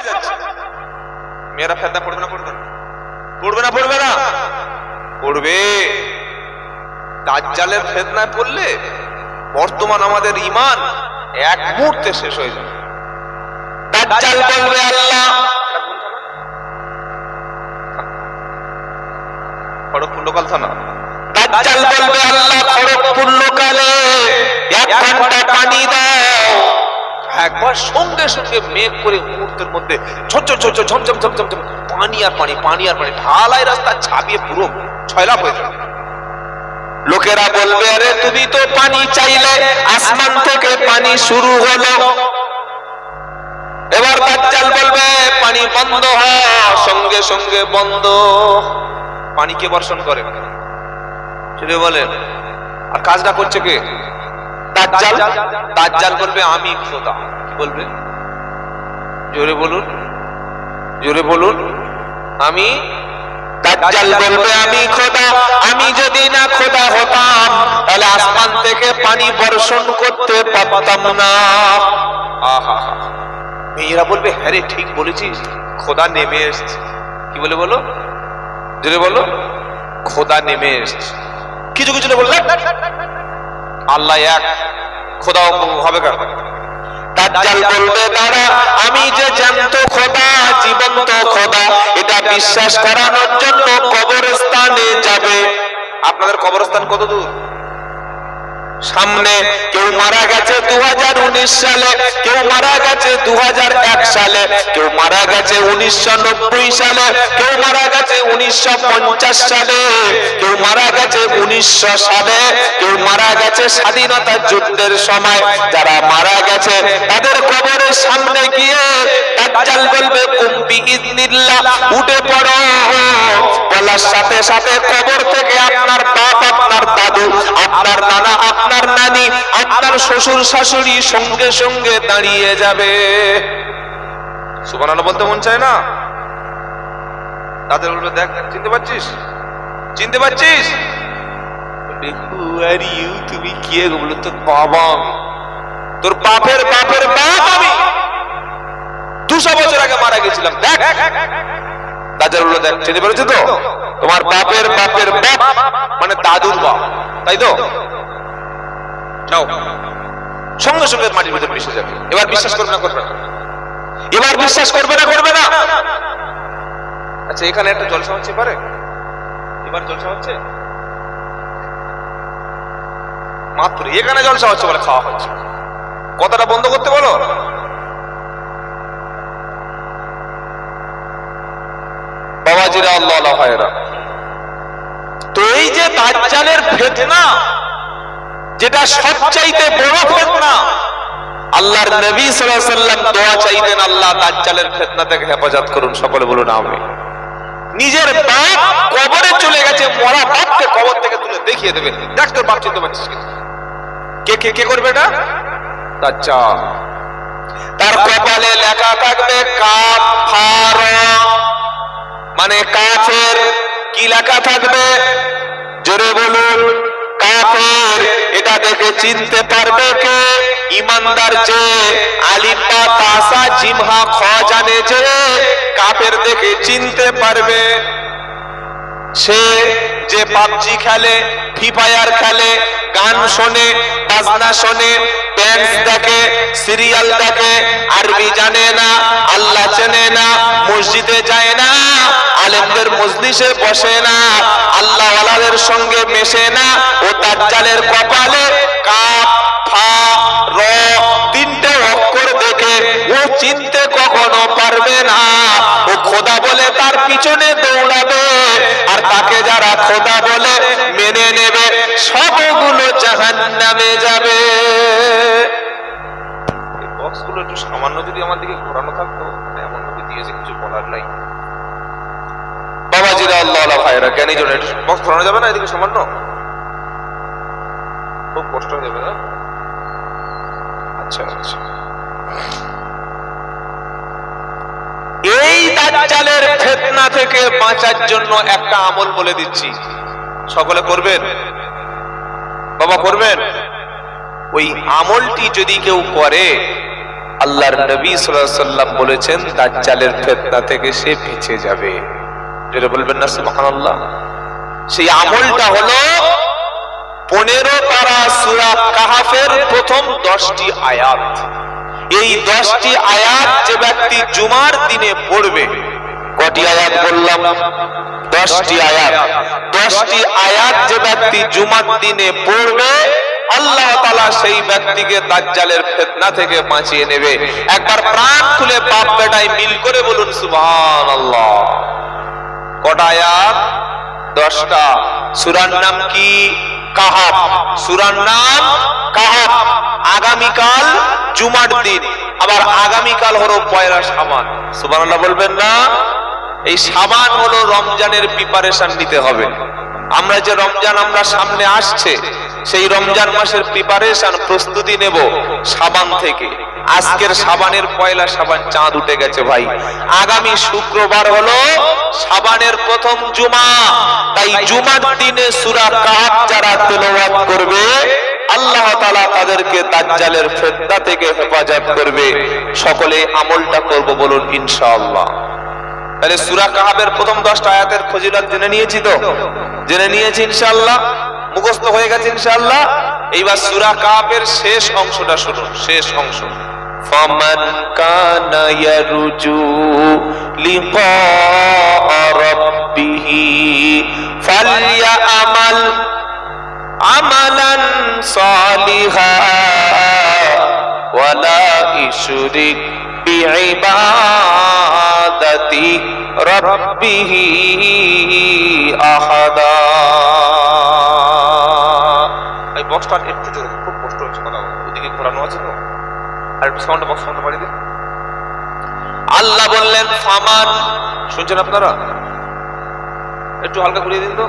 যাচ্ছে। মেয়েরা ফেতনা পড়বে না পড়বে না? পড়বে না পড়বে না? পড়বে। দাজ্জালের ফেতনায় পড়লে বর্তমান আমাদের ঈমান এক মুহূর্তে শেষ হয়ে যাবে। দাজ্জাল বলবে আল্লাহ, খড়গপুর লোকাল থানা, দাজ্জাল বলবে আল্লাহ খড়গপুর লোকালে 1 ঘন্টা পানি দাও। একবার সঙ্গে সঙ্গে মেঘ করে মুহূর্তের মধ্যে ঝরঝর ঝরঝর ঝমঝম ঝমঝম পানি আর পানি, পানি আর পানি, ঢালাই রাস্তা ছাপিয়ে পুরো ছয়লাভ হয়ে যাবে। লোকেরা বলবে আরে তুমি তো পানি চাইলে, আসমান থেকে পানি শুরু হলো। এবার দাজ্জাল বলবে পানি বন্ধ হয়, সঙ্গে সঙ্গে বন্ধ। পানি কে বর্ষণ করে সেটা বলেন? আর কাজটা করছে কে? দাজ্জাল। দাজ্জাল বলবে আমি খোদা। কি বলবে? জোরে বলুন, জোরে বলুন। আমি, দাজ্জাল বলবে আমি খোদা। আমি যদি না খোদা হতাম তাহলে আসমান থেকে পানি বর্ষণ করতে পারতাম না। আহা, মেয়েরা বলবে হ্যাঁ রে ঠিক বলেছিস, খোদা নেমে এসেছে। কি বলে বলো? জোরে বলো, খোদা নেমে এসেছে। কিছু কিছু বললে আল্লাহ এক, খোদা হবে কার? দাজ্জাল বলবে দাঁড়া, আমি যে জ্যান্ত খোদা, জীবন্ত খোদা, এটা বিশ্বাস করানোর জন্য কবরস্থানে যাবে। আপনাদের কবরস্থান কত দূর? সামনে। কেউ মারা গেছে 2019 সালে, কেউ মারা গেছে 2001 সালে, কেউ মারা গেছে 1990 সালে, কেউ মারা গেছে 1950 সালে, কেউ মারা গেছে 1900 সালে, কেউ মারা গেছে স্বাধীনতা যুদ্ধের সময়। যারা মারা গেছে তাদের কবরের সামনে গিয়ে দাজ্জাল বলবে কুম বিইذনিল্লাহ, উঠে পড়ো। বলার সাথে সাথে কবর থেকে আপনার বাপ, আপনার দাদু, আপনার নানা, আপনার নানি, আপনার শ্বশুর শাশুড়ি সঙ্গে সঙ্গে দাঁড়িয়ে যাবে। সুবহানাল্লাহ বলতে মন চায় না? তাদের বলবে দেখ চিনতে পারছিস, চিনতে পারছিস? তুমি কে? বললো তোর বাবা, তোর বাপের বাপের বাপ আমি 200 বছর আগে মারা গেছিলাম। দেখ দাজ্জাল বলল দেখ চিনতে পেরেছো তো? তোমার বাপের বাপের বাপ মানে দাদুর বাপ, তাই তো? যাও, সঙ্গে সঙ্গে মাটির ভিতরে মিশে যাবে। এবার বিশ্বাস করবে না করবে না? এবার বিশ্বাস করবে না করবে না? আচ্ছা এখানে একটা জলসা হচ্ছে, পারে এবার জলসা হচ্ছে মাত্র, এখানে জলসা হচ্ছে বলে খাওয়া হচ্ছে। কথাটা বন্ধ করতে বলো। বাবাজিরা, আল্লাহ ভাইরা, তো এই যে দাজ্জালের ফিতনা, যেটা সবচাইতে বড় ফিতনা, আল্লাহর নবী সাল্লাল্লাহু আলাইহি ওয়াসাল্লাম দোয়া চাইতেন আল্লাহ দাজ্জালের ফিতনা থেকে হেফাজত করুন। সকলে বলুন আমিন। নিজের বাপ কবরে চলে গেছে, মরা বাপকে কবর থেকে তুলে দেখিয়ে দেবে, দেখ তোর বাপ চিনতে পারছিস কিনা। কে কে কে করবে এটা? দাজ্জাল। তার কপালে লেখা থাকবে কাফার, মানে কাফের। কি লেখা থাকবে? জোরে বলুন, কাফের। এটা দেখে চিনতে পারবে কে? ইমানদার যে আলিফ বা তাসা জিম হা খ জানে, যে কাফের দেখে চিনতে পারবে। সে যে পাবজি খেলে, ফ্রি ফায়ার খেলে, গান শোনে, বাজনা শোনে, ড্যান্স দেখে, সিরিয়াল দেখে, আরবি জানে না, আল্লাহ চেনে না, মসজিদে যায় না, আলেমদের মজলিসে বসে না, আল্লাহ ওয়ালাদের সঙ্গে মেশে না, ও দাজ্জালের কপালে কাফ ফা র তিনটে অক্ষর দেখে ও চিনতে কখনো পারবে না। ও খোদা বলে তার পিছনে দৌড়াবে, আর তাকে যারা খোদা বলে মেনে নেবে সবগুলো জাহান্নামে যাবে। এই বক্সগুলো একটু সামান্য যদি আমার দিকে ঘোরানো থাকতো, এমন ভাবে দিয়েছে কিছু বলার নাই। বাবাজিরা, আল্লাহ ভাইরা, জ্ঞানী জন, একটু বক্স ঘোরানো যাবে না এদিকে সামান্য? খুব কষ্ট হয়ে যাবে না? আচ্ছা আচ্ছা। এই দাজ্জালের ফিতনা থেকে বাঁচার জন্য একটা আমল বলে দিচ্ছি, সকলে করবেন। বাবা করবেন? ওই আমলটি যদি কেউ করে আল্লাহর নবী সাল্লাল্লাহু আলাইহি ওয়াসাল্লাম বলেছেন দাজ্জালের ফিতনা থেকে সে বেঁচে যাবে। যেটা বলবেন না সুবহানাল্লাহ। সেই আমলটা হলো 15 পারা সূরা কাহাফের প্রথম 10টি আয়াত। এই 10টি আয়াত যে ব্যক্তি জুমার দিনে পড়বে, কটি আয়াত বললাম? 10টি আয়াত। 10টি আয়াত যে ব্যক্তি জুমার দিনে পড়বে, আল্লাহ তাআলা সেই ব্যক্তিকে দাজ্জালের ফিতনা থেকে বাঁচিয়ে নেবে। একবার প্রাণ খুলে বাপ বেটায় মিল করে বলুন সুবহানাল্লাহ। কটা আয়াত? 10টা। সূরার নাম কি? কাহাফ। সূরার নাম কাহাফ। আগামীকাল জুমার দিন, আবার আগামীকাল হলো পয়লা শাবান। সুবহানাল্লাহ বলবেন না? এই শাবান হলো রমজানের প্রিপারেশন নিতে হবে। আমরা যে রমজান আমরা সামনে আসছে, সেই রমজান মাসের প্রিপারেশন প্রস্তুতি নেব শাবান থেকে। আজকের শাবানের পয়লা শাবান, চাঁদ উঠে গেছে ভাই। আগামী শুক্রবার হলো শাবানের প্রথম জুমা। তাই জুমার দিনে সূরা কাহাফ যারা তেলাওয়াত করবে, আল্লাহ তাআলা তাদেরকে দাজ্জালের ফিতনা থেকে হেফাজত করবে। সকলে আমলটা করব বলুন ইনশাআল্লাহ। তাহলে সূরা কাহাফের প্রথম 10টা আয়াতের ফজিলত জেনে নিয়েছি তো? জেনে নিয়েছি ইনশাআল্লাহ, মুখস্থ হয়ে গেছে ইনশাআল্লাহ। এইবার সূরা কাহাফের শেষ অংশটা শুনুন, শেষ অংশ। ফামান কানা ইয়ারজু লিকা রাব্বিহি ফালইআমাল আমালান সালিহা ওয়ালা ইশরিক বিইবাদাতি রাব্বিহি আহাদা। এই বক্সটা একটু জোরে, খুব কষ্ট হচ্ছে কথা, ওদিকে ঘোরানো আছে তো, আর একটু সাউন্ড বক্স সাউন্ড বাড়িয়ে দিন। আল্লাহ বললেন ফামান, শুনছেন আপনারা? একটু হালকা ঘুরিয়ে দিন তো।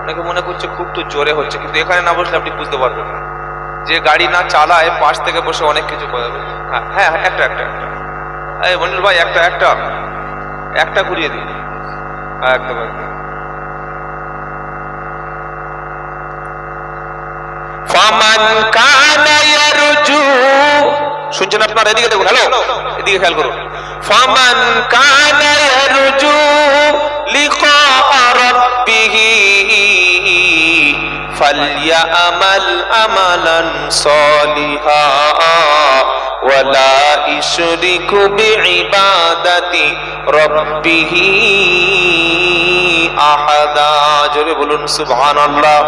অনেকে মনে করছে খুব তো জোরে হচ্ছে, কিন্তু এখানে না বসলে আপনি বুঝতে পারবেন না। যে গাড়ি না চালায় পাশ থেকে বসে অনেক কিছু করে যাবে। হ্যাঁ একটা একটা একটা এই মনির ভাই একটা একটা একটা ঘুরিয়ে দিন। একদম একদম। ফামান কানা ইয়ারজু, শুনছেন আপনারা? এদিকে দেখুন, হ্যালো, এদিকে খেয়াল করুন। ফামান কানা ইয়ারজু লিকা রাব্বিহি ফালইআমাল আমালান সালিহা ওয়ালা ইশরিকু বিইবাদাতি রাব্বিহি আহাদা। জোরে বলুন সুবহানাল্লাহ।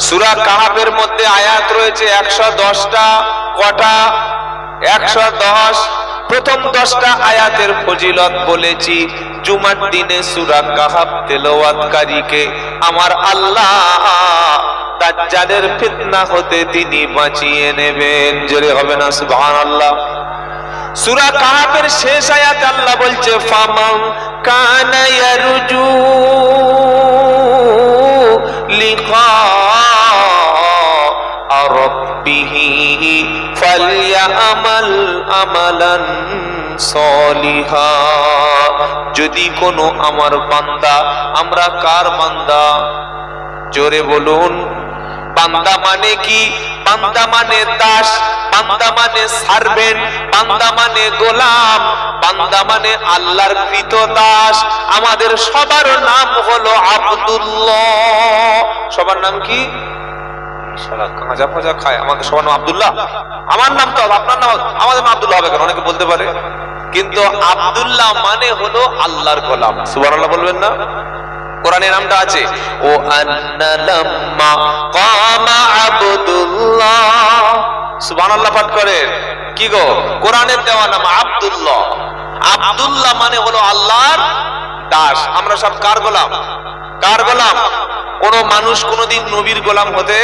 সূরা কাহাফের মধ্যে আয়াত রয়েছে 110টা। কটা? 110। প্রথম 10টা আয়াতের ফজিলত বলেছি। জুমার দিনে সূরা কাহাফ তেলাওয়াতকারীকে আমার আল্লাহ দাজ্জালের ফিতনা হতে তিনি বাঁচিয়ে নেবেন। জোরে হবে না সুবহানাল্লাহ। সূরা কাহাফের শেষ আয়াতে আল্লাহ বলছে ফামান কানা ইয়ারজু লিকা রাব্বিহি ফালইআমাল আমালান সালিহা। যদি কোনো আমার বান্দা, আমরা কার বান্দা? জোরে বলুন। বান্দা মানে কি? বান্দা মানে দাস, বান্দা মানে সার্ভেন্ট, বান্দা মানে গোলাম, বান্দা মানে আল্লাহর কৃত দাস। আমাদের সবার নাম হলো আব্দুল্লাহ। সবার নাম কি? সারা গাঁজা ফাজা খায়, আমাদের সবার নাম আব্দুল্লাহ। আমার নাম তো, আপনার নাম, আমাদের নাম আব্দুল্লাহ হবে কেন? অনেকে বলতে পারে, কিন্তু আব্দুল্লাহ মানে হলো আল্লাহর গোলাম। সুবহানাল্লাহ বলবেন না? কোরআনে নামটা আছে, ও আন্না লাম্মা কামা আব্দুল্লাহ। সুবহানাল্লাহ পাঠ করেন। কি গো? কোরআনের দেওয়া নাম আব্দুল্লাহ। আব্দুল্লাহ মানে হলো আল্লাহর দাস। আমরা সব কার গোলাম? কার গোলাম? কোন মানুষ কোনদিন নবীর গোলাম হতে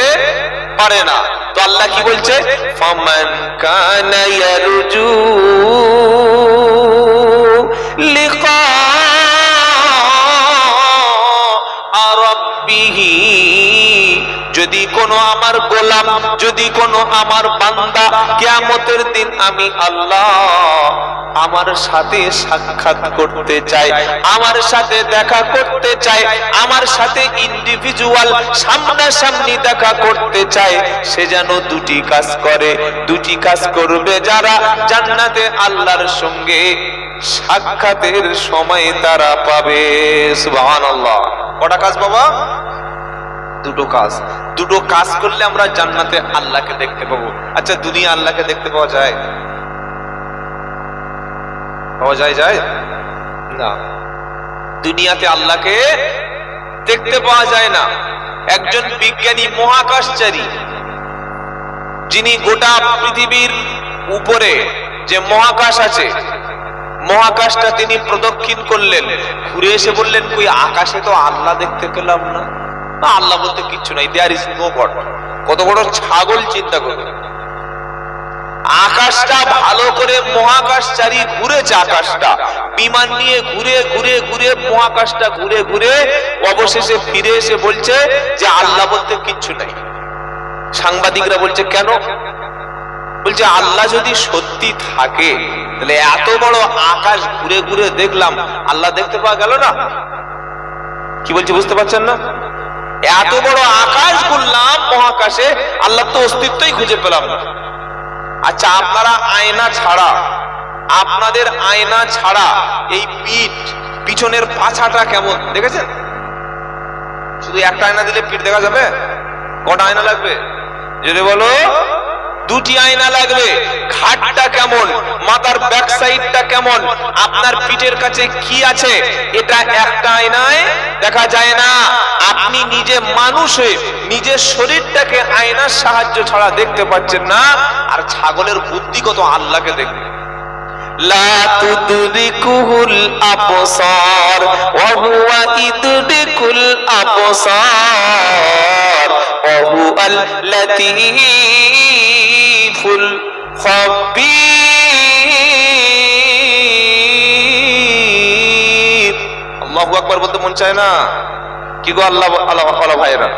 পারে না। তো আল্লাহ কি বলছে? ফামান কানা ইয়ারজু লিকা রাব্বিহি, যদি কোনো আমার গোলাম, যদি কোনো আমার বান্দা কিয়ামতের দিন আমি আল্লাহ আমার সাথে সাক্ষাৎ করতে চায়, আমার সাথে দেখা করতে চায়, আমার সাথে ইন্ডিভিজুয়াল সামনাসামনি দেখা করতে চায়, সে যেন দুটি কাজ করে। দুটি কাজ করবে যারা, জান্নাতে আল্লাহর সঙ্গে সাক্ষাতের সময় তারা পাবে। সুবহানাল্লাহ। কটা কাজ বাবা? দুটো কাজ। দুটো কাজ করলে আমরা জান্নাতে আল্লাহকে দেখতে পাবো। আচ্ছা, দুনিয়া আল্লাহকে দেখতে পাওয়া যায়? পাওয়া যায়? যায় না। দুনিয়াতে আল্লাহকে দেখতে পাওয়া যায় না। একজন বিজ্ঞানী মহাকাশচারী, যিনি গোটা পৃথিবীর উপরে যে মহাকাশ আছে, মহাকাশটা তিনি প্রদক্ষিণ করলেন, ঘুরে এসে বললেন, কই আকাশে তো আল্লাহ দেখতে পেলাম না। আল্লাহ বলতে কিচ্ছু নাই, দেয়ার ইজ নো গড। কত বড় ছাগল চিন্তা করবে। আকাশটা ভালো করে মহাকাশচারী ঘুরেছে, আকাশটা বিমান নিয়ে ঘুরে ঘুরে ঘুরে মহাকাশটা ঘুরে ঘুরে অবশেষে ফিরে এসে বলছে যে আল্লাহ বলতে কিচ্ছু নাই। সাংবাদিকরা বলছে কেন? বলছে আল্লাহ যদি সত্যি থাকে তাহলে এত বড় আকাশ ঘুরে ঘুরে দেখলাম, আল্লাহ দেখতে পাওয়া গেল না? কি বলছে বুঝতে পারছেন না? এত বড় আকাশ ঘুরলাম মহাকাশে, আল্লাহ তো অস্তিত্বই খুঁজে পেলাম না। আচ্ছা, আপনারা আয়না ছাড়া, আপনাদের আয়না ছাড়া এই পিছনের পাছাটা কেমন দেখেছেন? শুধু একটা আয়না দিলে পিঠ দেখা যাবে? কটা আয়না লাগবে? যদি বলো দুটি আয়না লাগবে। ঘাটটা কেমন, মাথার ব্যাক সাইডটা কেমন, আপনার পিঠের কাছে কি আছে, এটা একটা আয়নায় দেখা যায় না। আপনি নিজে মানুষ হয়ে নিজের শরীরটাকে আয়নার সাহায্য ছাড়া দেখতে পাচ্ছেন না, আর ছাগলের বুদ্ধি কত আল্লাহকে দেখবে। লা তুদরিকুল আবসার ওয়া হুয়া ইদরিকুল আবসার ওয়া হুয়াল লাতীফুল খাবীর। আল্লাহু আকবার বলতে মন চায় না? কি গো আল্লাহ আল্লাহ ভাইরা,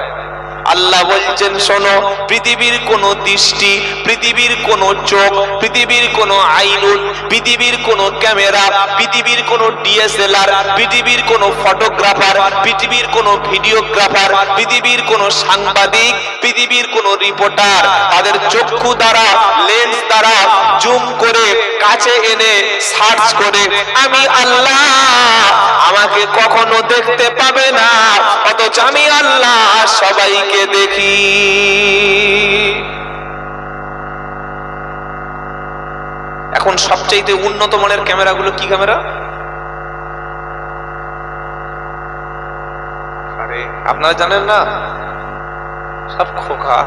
আল্লাহ বলছেন শোনো, পৃথিবীর কোন দৃষ্টি, পৃথিবীর কোন চোখ, পৃথিবীর কোন আইনুন, পৃথিবীর কোন ক্যামেরা, পৃথিবীর কোন ডিএসএলআর, পৃথিবীর কোন ফটোগ্রাফার, পৃথিবীর কোন ভিডিওগ্রাফার, পৃথিবীর কোন সাংবাদিক, পৃথিবীর কোন রিপোর্টার তাদের চক্ষু দ্বারা, লেন্স দ্বারা জুম করে কাছে এনে সার্চ করে আমি আল্লাহ, আমাকে কখনো দেখতে পাবে না, অথচ আমি আল্লাহ সবাইকে দেখি। এখন সবচেয়ে উন্নত মানের ক্যামেরাগুলো কি ক্যামেরা? আরে আপনারা জানেন না? সব খোকা।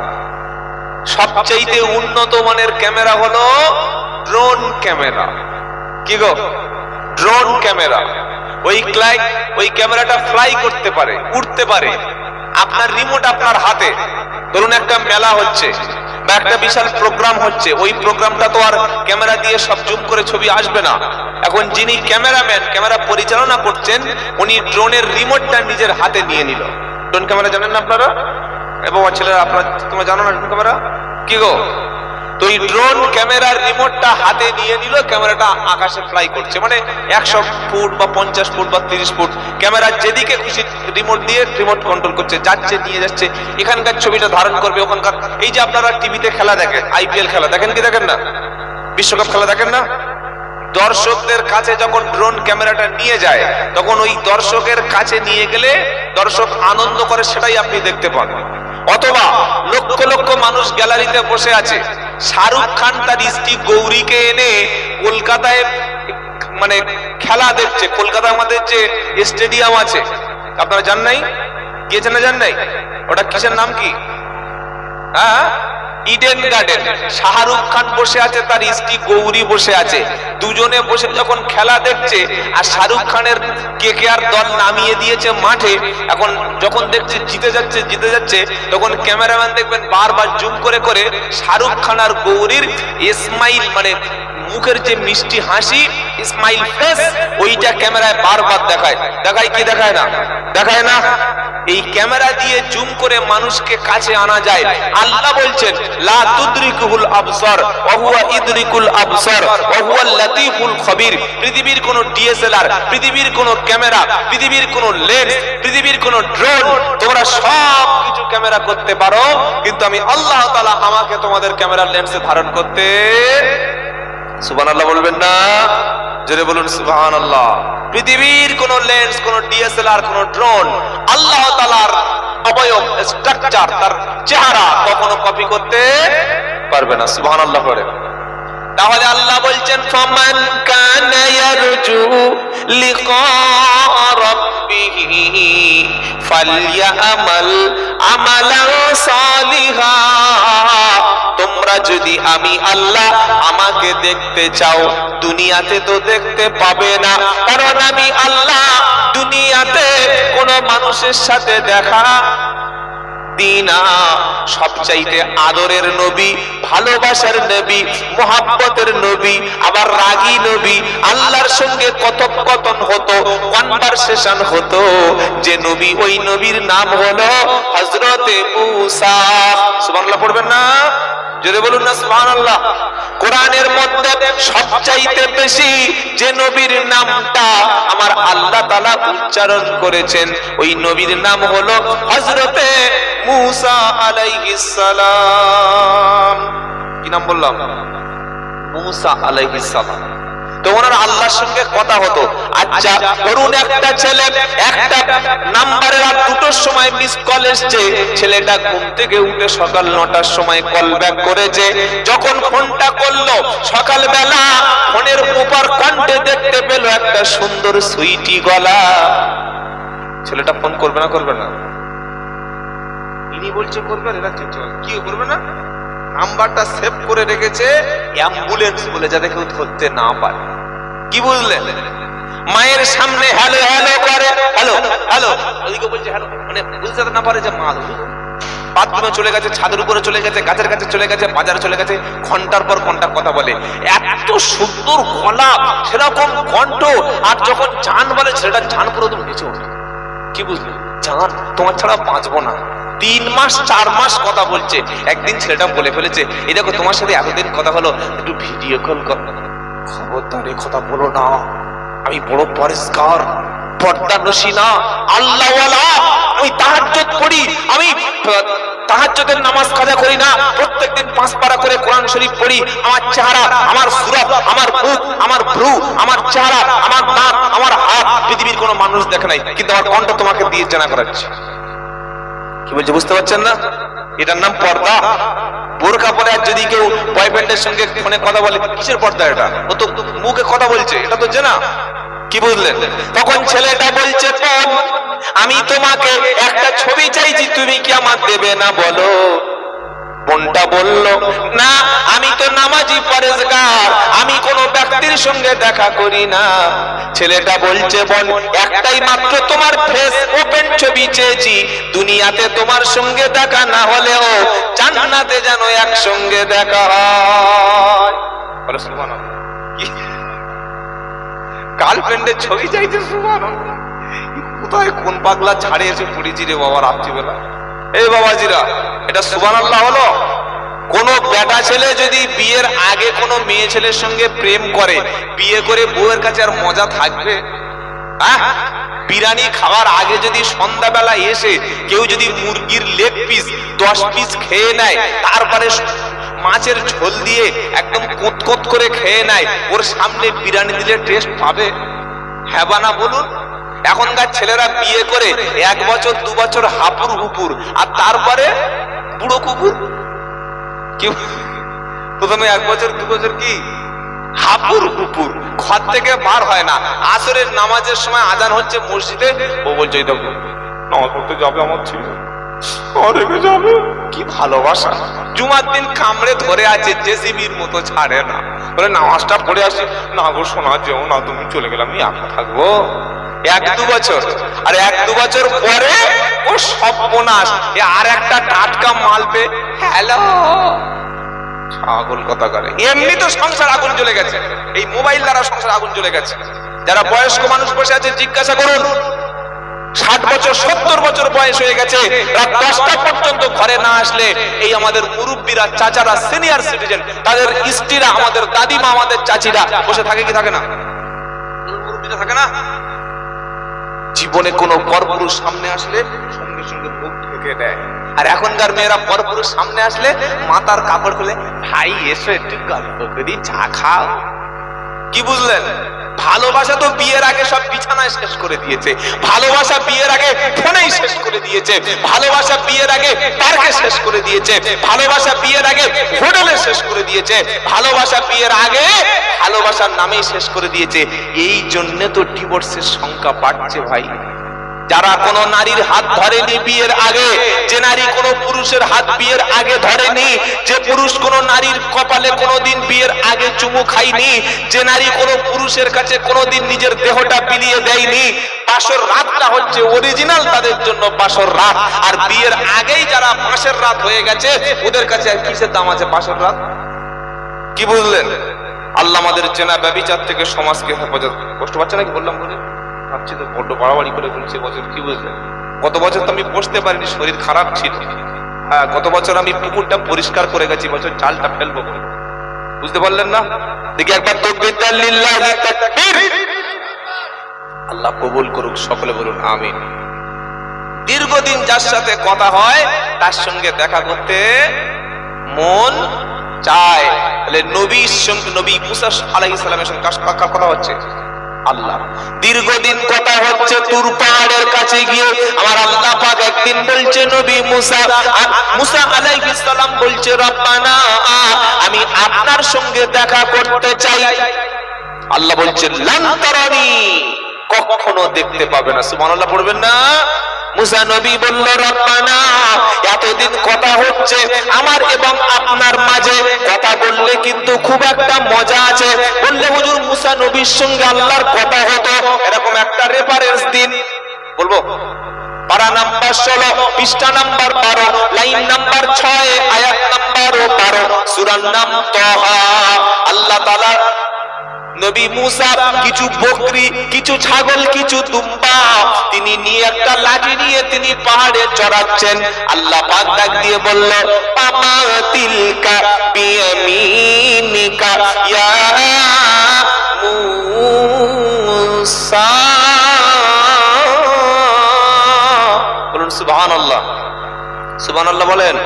সবচেয়ে উন্নত মানের ক্যামেরা হলো ড্রোন ক্যামেরা। কি গো? Drone camera. ওই ক্যামেরাটা ফ্লাই করতে পারে, উড়তে পারে। আপনার রিমোট আপনার হাতে। ধরুন একটা মেলা হচ্ছে বা একটা বিশাল প্রোগ্রাম হচ্ছে, ওই প্রোগ্রামটা তো আর ক্যামেরা দিয়ে সব জুম করে ছবি আসবে না। এখন যিনি ক্যামেরাম্যান, ক্যামেরা পরিচালনা করছেন, উনি ড্রোনের রিমোটটা নিজের হাতে নিয়ে নিল। ড্রোন ক্যামেরা জানেন না আপনারা? বাবা ছেলেরা, আপনারা তোমরা জানো না ড্রোন ক্যামেরা কি গো? তো এই ড্রোন ক্যামেরার রিমোটটা হাতে নিয়ে নিল, ক্যামেরাটা আকাশে ফ্লাই করছে, মানে 100 ফুট বা 50 ফুট বা 30 ফুট ক্যামেরা যেদিকে খুশি রিমোট দিয়ে রিমোট কন্ট্রোল করছে, যাচ্ছে নিয়ে যাচ্ছে, এখানকার ছবিটা ধারণ করবে ওখানকার। এই যে আপনারা টিভিতে খেলা দেখেন, আইপিএল খেলা দেখেন কি দেখেন না? বিশ্বকাপ খেলা দেখেন না? দর্শকদের কাছে যখন ড্রোন ক্যামেরাটা নিয়ে যায়, তখন ওই দর্শকের কাছে নিয়ে গেলে দর্শক আনন্দ করে, সেটাই আপনি দেখতে পান। অথবা লক্ষ লক্ষ মানুষ গ্যালারিতে বসে আছে, শাহরুখ খান তার স্ত্রী গৌরীকে এনে কলকাতায় মানে খেলা দেখছে। কলকাতার আমাদের যে স্টেডিয়াম আছে, আপনারা জান নাই? গিয়েছেন না? জান নাই? ওটা কিসের নাম কি? হ্যাঁ, ইডেন গার্ডেন। শাহরুখ খান বসে আছে, তার স্ত্রী গৌরী বসে আছে, দুজনে বসে যখন খেলা দেখছে, আর শাহরুখ খানের কেকেআর দল নামিয়ে দিয়েছে মাঠে। এখন যখন দেখছে জিতে যাচ্ছে, তখন ক্যামেরাম্যান দেখবেন বারবার জুম করে করে শাহরুখ খান আর গৌরীর স্মাইল মানে মুখের যে মিষ্টি হাসি, স্মাইল ফেস, ওইটা ক্যামেরায় বারবার দেখায়। দেখায় কি দেখায় না? দেখায় না। এই ক্যামেরা দিয়ে জুম করে মানুষকে কাছে আনা যায়। আল্লাহ বলছেন লা তুদরিকুল আবসার ওয়া হুয়া ইদরিকুল আবসার ওয়া হুয়াল লাতীফুল খবীর। পৃথিবীর কোন ডিএসএলআর, পৃথিবীর কোন ক্যামেরা, পৃথিবীর কোন লেন্স, পৃথিবীর কোন ড্রোন, তোমরা সব কিছু ক্যামেরা করতে পারো, কিন্তু আমি আল্লাহ তাআলা আমাকে তোমাদের ক্যামেরার লেন্সে ধারণ করতে। সুবহানাল্লাহ বলবেন না? জোরে বলুন সুবহানাল্লাহ। পৃথিবীর কোন লেন্স, কোন ডিএসএলআর, কোন ড্রোন আল্লাহ তাআলার অবয়ব, স্ট্রাকচার, তার চেহারা কখনো কপি করতে পারবে না। সুবহানাল্লাহ পড়ে। তাহলে আল্লাহ বলছেন ফামান কানা ইয়ারজু লিকা রাব্বিহি ফালইয়ামাল আমালান সালিহা। তোমরা যদি আমি আল্লাহ আমাকে দেখতে চাও, দুনিয়াতে তো দেখতে পাবে না, কারণ আমি আল্লাহ দুনিয়াতে কোন মানুষের সাথে দেখা দিনা। সবচাইতে আদরের নবী, ভালোবাসার নবী, মোহাব্বতের নবী, আবার রাগী নবী, আল্লাহর সঙ্গে কথোপকথন হতো, কনভারসেশন হতো যে নবী, ওই নবীর নাম হলো হযরতে মূসা। সুবহানাল্লাহ পড়বেন না? যদি বলুন না সুবহানাল্লাহ। কোরআনের মধ্যে সবচাইতে বেশি যে নবীর নামটা আমার আল্লাহ তাআলা উচ্চারণ করেছেন, ওই নবীর নাম হলো হযরতে মূসা আলাইহিস সালাম। কি নাম বললাম? মূসা আলাইহিস সালাম। তো ওনার আল্লাহর সঙ্গে কথা হতো। আচ্ছা ধরুন একটা ছেলে একটা নাম্বারের রাত 2টোর সময় মিস কল এসছে, ছেলেটা ঘুম থেকে উঠে সকাল 9টার সময় কল ব্যাক করেছে। যখন ফোনটা করলো সকালবেলা, ফোনের উপর কণ্ঠে দেখতে পেল একটা সুন্দর সুইটি গলা। ছেলেটা ফোন করবে না? করবে না? ইনি বলছে করবে, এরা কি করবে না? নাম্বারটা সেভ করে রেখেছে অ্যাম্বুলেন্স বলে, যাতে কেউ ধরতে না পারে। কি বুঝলেন? মায়ের সামনে হ্যালো হ্যালো করে, হ্যালো হ্যালো, ওইদিকে বলছে হ্যালো, মানে বুঝতে না পারে যে মা। বাথরুমে চলে গেছে, ছাদের উপরে চলে গেছে, গাছের কাছে চলে গেছে, বাজারে চলে গেছে, ঘন্টার পর ঘন্টা কথা বলে। এত সুন্দর গলা, সেরকম কণ্ঠ, আর যখন জান বলে ছেলেটা জান পুরো একদম নিচে ওঠে। কি বুঝলি? জান তোমার ছাড়া বাঁচবো না। 3 মাস 4 মাস কথা বলছে। একদিন ছেলেটা বলে ফেলেছে, এই দেখো তোমার সাথে এতদিন কথা হলো, একটু ভিডিও কল কর। খবরদার এই কথা বলো না, আমি বড় পরিষ্কার পর্দানশী না, আল্লাহওয়ালা। আমি তাহাজ্জুদ পড়ি, আমি তাহাজ্জুদের নামাজ কাজা করি না, প্রত্যেকদিন 5 পারা করে কোরআন শরীফ পড়ি। আমার চেহারা, আমার সুরত, আমার মুখ, আমার ভ্রু, আমার চেহারা, আমার দাঁত, আমার হাত পৃথিবীর কোনো মানুষ দেখে নাই, কিন্তু আমার কণ্ঠ তোমাকে দিয়ে জানা করাচ্ছি। কি বলছে বুঝতে পারছেন না? এটার নাম পর্দা। বোরকা পরে আর যদি কেউ বয়ফ্রেন্ডের সঙ্গে ফোনে কথা বলে, কিসের পর্দা এটা? ও তো মুখে কথা বলছে, এটা তো জানা। কি বুঝলেন? তখন ছেলেটা বলছে আমি তোমাকে একটা ছবি চাইছি, তুমি কি আমার দেবে না বলো? বোনটা বলল না, আমি তো নামাজি পরেজগার, আমি কোন ব্যক্তির সঙ্গে দেখা করি না। ছেলেটা বলছে বোন, একটাই মাত্র তোমার ফেস ওপেন ছবি চেয়েছি, দুনিয়াতে তোমার সঙ্গে দেখা না হলেও জান্নাতে যেন একসঙ্গে দেখা হয়। বলে সুবহানাল্লাহ। গার্লফ্রেন্ডের ছবি চাইছে? সুবহানাল্লাহ। কোথায় কোন পাগলা ছাড়ে এসে পড়েছি রে বাবা রাত্রিবেলা। এই বাবাজিরা, এটা সুবহানাল্লাহ হলো? কোন বেটা ছেলে যদি বিয়ের আগে কোন মেয়ে ছেলের সঙ্গে প্রেম করে, বিয়ে করে বউয়ের কাছে আর মজা থাকবে? বিরিয়ানি খাওয়ার আগে যদি সন্ধ্যাবেলা এসে কেউ যদি মুরগির লেগ পিস 10 পিস খেয়ে নেয়, তারপরে মাছের ঝোল দিয়ে একদম কোতকোত করে খেয়ে নেয়, ওর সামনে বিরিয়ানি দিলে টেস্ট পাবে? হ্যাঁ বা না বলুন? এখনকার ছেলেরা বিয়ে করে 1 বছর 2 বছর হাপুর হুপুর, আর তারপরে বুড়ো কুকুর। কি প্রথমে 1 বছর 2 বছর কি হাপুর হুপুর, ঘর থেকে বার হয় না। আসরের নামাজের সময় আজান হচ্ছে মসজিদে, ও বলছে এই দেখো নামাজ পড়তে যাবে আমার ছেলে, রেখে যাবে। কি ভালোবাসা! জুমার দিন কামড়ে ধরে আছে, জেসিবির মতো ছাড়ে না। বলে নামাজটা পড়ে আসি। না গো শোনা, যেও না, তুমি চলে গেলে আমি একা থাকবো। 1-2 বছর, আর 1-2 বছর পরে ও সর্বনাশ, আর একটা টাটকা মাল পে হ্যালো। ছাগল কথা করে, এমনি তো সংসার আগুন জ্বলে গেছে, এই মোবাইল দ্বারা সংসার আগুন জ্বলে গেছে। যারা বয়স্ক মানুষ বসে আছে জিজ্ঞাসা করুন, 60 বছর 70 বছর বয়স হয়ে গেছে, রাত 10টা পর্যন্ত ঘরে না আসলে এই আমাদের মুরব্বীরা, চাচারা, সিনিয়র সিটিজেন, তাদের স্ত্রীরা, আমাদের দাদিমা, আমাদের চাচিরা বসে থাকে কি থাকে না? মুরব্বীরা থাকে না? জীবনে কোনো পরপুরুষ সামনে আসলে সঙ্গে সঙ্গে মুখ ঢেকে দেয়। আর এখনকার মেয়েরা পরপুরুষ সামনে আসলে মাথার কাপড় খুলে, ভাই এসো একটু গল্প করি, চা খাও। কি বুঝলেন? ভালোবাসা তো বিয়ের আগে সব বিছানায় শেষ করে দিয়েছে, ভালোবাসা বিয়ের আগে ফোনেই শেষ করে দিয়েছে, ভালোবাসা বিয়ের আগে পার্কে শেষ করে দিয়েছে, ভালোবাসা বিয়ের আগে হোটেলে শেষ করে দিয়েছে, ভালোবাসা বিয়ের আগে ভালোবাসার নামেই শেষ করে দিয়েছে। এই জন্য তো ডিভোর্সের সংখ্যা বাড়ছে ভাই। যারা কোনো নারীর হাত ধরেনি বিয়ের আগে, যে নারী কোনো পুরুষের হাত বিয়ের আগে ধরেনি, যে পুরুষ কোনো নারীর কপালে কোনোদিন বিয়ের আগে চুমু খায়নি, যে নারী কোনো পুরুষের কাছে কোনোদিন নিজের দেহটা বিলিয়ে দেয়নি, বাসর রাতটা হচ্ছে অরিজিনাল তাদের জন্য বাসর রাত। আর বিয়ের আগেই যারা বাসর রাত হয়ে গেছে, ওদের কাছে আর কিসের দাম আছে বাসর রাত? কি বুঝলেন? আল্লাহ আমাদের চেনা ব্যভিচার থেকে সমাজকে হেফাজত। কষ্ট পাচ্ছে নাকি বললাম বলে? ভাবছি তো বড্ড বাড়াবাড়ি করে বলছি বছর। কি বুঝলেন? গত বছর তো আমি বসতে পারিনি, শরীর খারাপ ছিল। হ্যাঁ, গত বছর আমি পুকুরটা পরিষ্কার করে গেছি, বছর চালটা ফেলবো। বুঝতে পারলেন না? দেখি একবার তাকবীর দেন, লিল্লাহি তাকবীর। আল্লাহ কবুল করুক, সকলে বলুন আমিন। দীর্ঘদিন যার সাথে কথা হয় তার সঙ্গে দেখা করতে মন চায়। তাহলে নবীর সঙ্গে, নবী মুসা আলাইহিস সালামের সঙ্গে কার কথা হচ্ছে? আল্লাহ। দীর্ঘদিন কথা হচ্ছে তুর পাহাড়ের কাছে গিয়ে আমার আল্লাহ পাক একদিন বলছে নবী মুসা, মুসা আলাইহিস সালাম বলছে রব্বানা আমি আপনার সঙ্গে দেখা করতে চাই। আল্লাহ বলছে লান তারানি, কখনো দেখতে পাবে না। সুবহানাল্লাহ পড়বেন না? মুসা নবী বলল রব্বানা এতদিন কথা হচ্ছে আমার এবং আপনার মাঝে, কথা বললে কিন্তু খুব একটা মজা আছে। বললে হুজুর মুসা নবীর সঙ্গে আল্লাহর কথা হতো, এরকম একটা রেফারেন্স দিন। বলবো? পারা নাম্বার 16, পৃষ্ঠা নাম্বার 12, লাইন নাম্বার 6, আয়াত নাম্বার 12, সূরার নাম তাহা। আল্লাহ তাআলা নবী মুসা কিছু বকরি, কিছু ছাগল, কিছু দুম্বা তিনি নিয়ে একটা লাঠি নিয়ে তিনি পাহাড়ে চড়াচ্ছেন। আল্লাহ পাক ডাক দিয়ে বলল পামা তিলকা বিয়ামিনিকা ইয়া মুসা। বলুন সুবহানাল্লাহ। সুবহানাল্লাহ বলেন।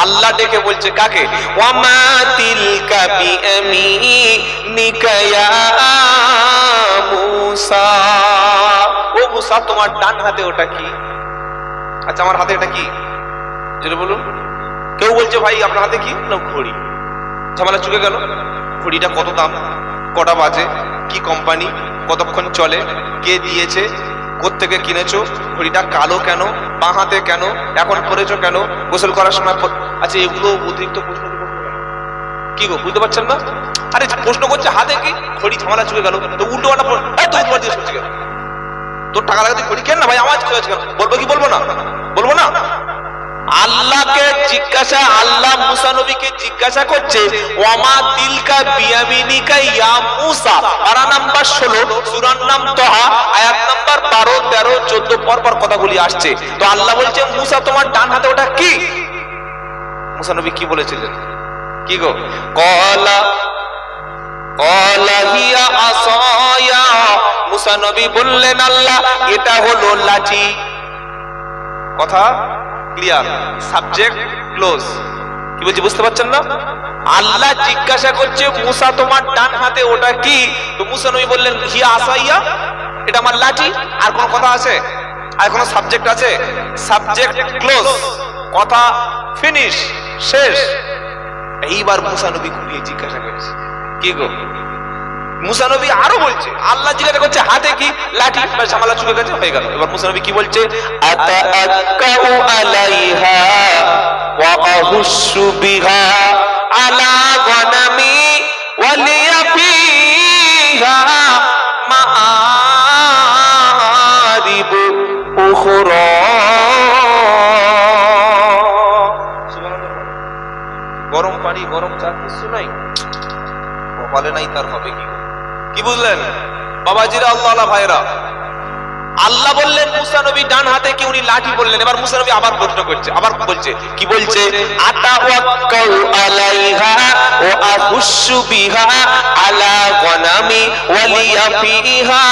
আল্লাহ ডেকে বলছে কাকে? ওয়ামা তিলকা বিয়ামিনিকা ইয়া মুসা। ও মুসা তোমার ডান হাতে ওটা কি? আচ্ছা আমার হাতে এটা কি? যেটা বলুন। কেউ বলছে ভাই আপনার হাতে কি? না ঘড়ি। ঝামেলা চুকে গেল। ঘড়িটা কত দাম, কটা বাজে, কি কোম্পানি, কতক্ষণ চলে, কে দিয়েছে, কোত্থেকে কিনেছো, ঘড়িটা কালো কেন, বাঁ হাতে কেন, এখন পরেছো কেন, গোসল করার সময়। আচ্ছা এগুলো অতিরিক্ত প্রশ্ন কি গো, বুঝতে পারছেন না? আরে প্রশ্ন করছে হাতে কি, ঘড়ি, ঝামেলা চুকে গেল। তো উল্টো পাল্টা তো উল্টো দিয়ে শুনছি কেন? তোর টাকা লাগাতে ঘড়ি কেন না ভাই, আওয়াজ করেছে কেন? বলবো কি বলবো না? বলবো না। আল্লাহকে জিজ্ঞাসা, আল্লাহ মুসা নবীকে জিজ্ঞাসা করছে ওয়ামা তিলকা বিয়ামিনিকা ইয়া মুসা, পারা নাম্বার 16, সূরার নাম তাহা, আয়াত নাম্বার 12, 13, 14 পরপর কথাগুলি আসছে। তো আল্লাহ বলছে মুসা তোমার ডান হাতে ওটা কি? মুসা নবী কি বলেছিলেন? কি গো? ক্বালা হিয়া আসায়া। মুসা নবী বললেন আল্লাহ এটা হলো লাঠি। কথা ক্লিয়ার, সাবজেক্ট ক্লোজ। কি বলছি বুঝতে পারছেন না? আল্লাহ জিজ্ঞাসা করছে মুসা তোমার ডান হাতে ওটা কি? তো মুসা নবী বললেন হিয়া আসাইয়া, এটা আমার লাঠি। আর কোন কথা আছে? আর কোন সাবজেক্ট আছে? সাবজেক্ট ক্লোজ, কথা ফিনিশ, শেষ। এইবার মুসা নবী ঘুরিয়ে জিজ্ঞাসা করছে কি গো? মুসা নবী আরো বলছে, আল্লাহ জিজ্ঞাসা করছে হাতে কি? লাঠি। ঝামেলা চুকে গেছে, হয়ে গেল। এবার মুসা নবী কি বলছে? আতাআক্কাউ আলাইহা ওয়া আহুসু বিহা আলা গনামি ওয়া লিয়া ফিহা মাআরিব উখরা। গরম পানি কিছু নাই, কপালে নাই তার হবে কি? কি বুঝলেন বাবাজিরা, আল্লাহ ভাইরা? আল্লাহ বললেন মুসা নবী ডান হাতে কি, উনি লাঠি বললেন। এবার মুসা নবী আবার প্রশ্ন করছে, আবার বলছে, কি বলছে? আতাওয়াক্কাউ আলাইহা ওয়া আহুশু বিহা আলা গনামি ওয়া লিয়া ফিহা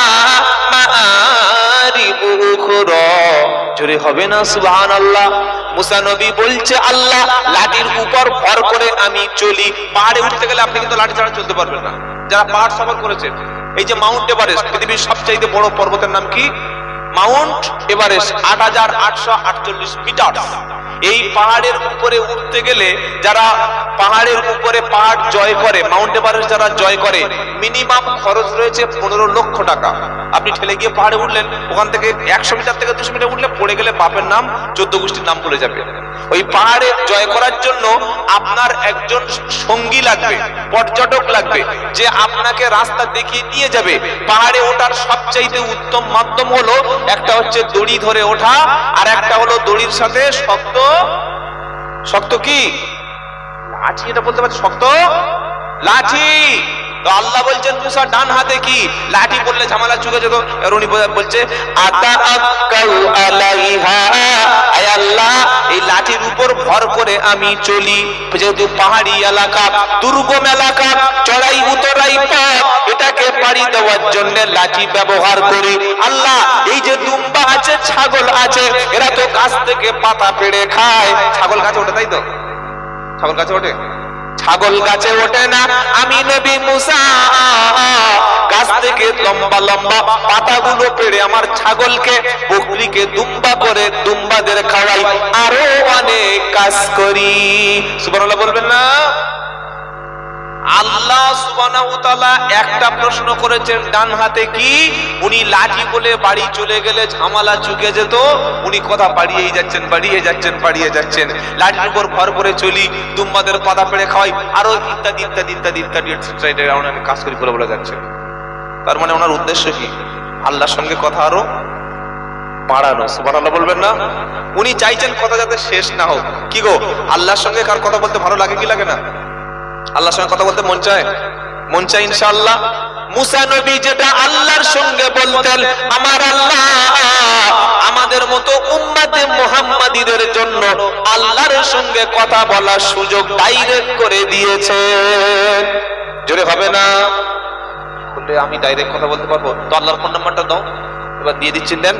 মাআরিবু উখরা। জোরে হবে না সুবহানাল্লাহ? মুসা নবী বলছে আল্লাহ লাঠির উপর ভর করে আমি চলি। পাহাড়ে উঠতে গেলে আপনি কিন্তু লাঠি ছাড়া চলতে পারবেন না। যারা পাহাড় সফর করেছেন, এই যে মাউন্ট এভারেস্ট, পৃথিবীর সবচাইতে বড় পর্বতের নাম কি? Mount Everest, ৮৮৪৮ metre. এই পাহাড়ের উপরে উঠতে গেলে, যারা পাহাড়ের উপরে পাহাড় জয় করে, মাউন্ট এভারেস্ট যারা জয় করে, মিনিমাম খরচ রয়েছে ১৫ লক্ষ টাকা। আপনি ঠেলে গিয়ে পাহাড়ে উঠলেন, ওখান থেকে ১০০ মিটার থেকে ২০০ মিটার উঠলে পড়ে গেলে বাপের নাম ১৪ গোষ্ঠীর নাম ভুলে যাবে। ওই পাহাড়ে জয় করার জন্য আপনার একজন সঙ্গী লাগবে, পর্যটক লাগবে, যে আপনাকে রাস্তা দেখিয়ে নিয়ে যাবে। পাহাড়ে ওঠার সবচাইতে উত্তম মাধ্যম হলো, একটা হচ্ছে দড়ি ধরে ওঠা, আর একটা হলো দড়ির সাথে শক্ত শক্ত কি লাঠি, এটা বলতে পারছি, শক্ত লাঠি। তো আল্লাহ বলছেন মুসা ডান হাতে কি, লাঠি বললে ঝামেলা চুকে যেত। আর উনি বলছে আতাআক্কাউ আলাইহা, আয় আল্লাহ এই লাঠির উপর ভর করে আমি চলি। যেহেতু পাহাড়ি এলাকা, দুর্গম এলাকা, চড়াই উতরাই পথ, এটাকে পাড়ি দেওয়ার জন্য লাঠি ব্যবহার করি। আল্লাহ এই যে দুম্বা আছে, ছাগল আছে, এরা তো গাছ থেকে পাতা পেড়ে খায়। ছাগল গাছে ওঠে, তাই তো? ছাগল গাছে ওঠে? ছাগল গাছে ওঠে না। আমি নবী মুসা গাছ থেকে লম্বা লম্বা পাতাগুলো পেড়ে আমার ছাগলকে, বকরিকে দুম্বা করে দুম্বাদের খাওয়াই, আরো অনেক কাজ করি। সুবহানাল্লাহ বলবেন না? আল্লাহ সুবহানাহু ওয়া তাআলা একটা প্রশ্ন করেছেন ডান হাতে কি, উনি লাঠি বলে বাড়ি চলে গেলে ঝামেলা চুকে যেত। উনি কথা বাড়িয়েই যাচ্ছেন, বাড়িয়ে যাচ্ছেন, বাড়িয়ে যাচ্ছেন। লাঠির উপর ভর করে চলি, দুম্বাদের পাতা পেড়ে খাওয়াই, আরো ইত্যাদি ইত্যাদি ইত্যাদি ইত্যাদি অনেক কাজ করি বলে বলে যাচ্ছে। তার মানে ওনার উদ্দেশ্য কি? আল্লাহর সঙ্গে কথা আরো বাড়ানো। সুবহানাল্লাহ বলবেন না? উনি চাইছেন কথা যাতে শেষ না হোক। কি গো, আল্লাহর সঙ্গে কার কথা বলতে ভালো লাগে কি লাগে না? আল্লাহর সঙ্গে কথা বলতে মন চায়? মন চায় ইনশাআল্লাহ। মুসা নবী যেটা আল্লাহর সঙ্গে বলতেন, আমার আল্লাহ আমাদের মতো উম্মতে মুহাম্মাদীদের জন্য আল্লাহর সঙ্গে কথা বলার সুযোগ ডাইরেক্ট করে দিয়েছেন। জোরে হবে না? বললে আমি ডাইরেক্ট কথা বলতে পারবো? তো আল্লাহর ফোন নাম্বারটা দাও, এবার দিয়ে দিচ্ছেন, দেন।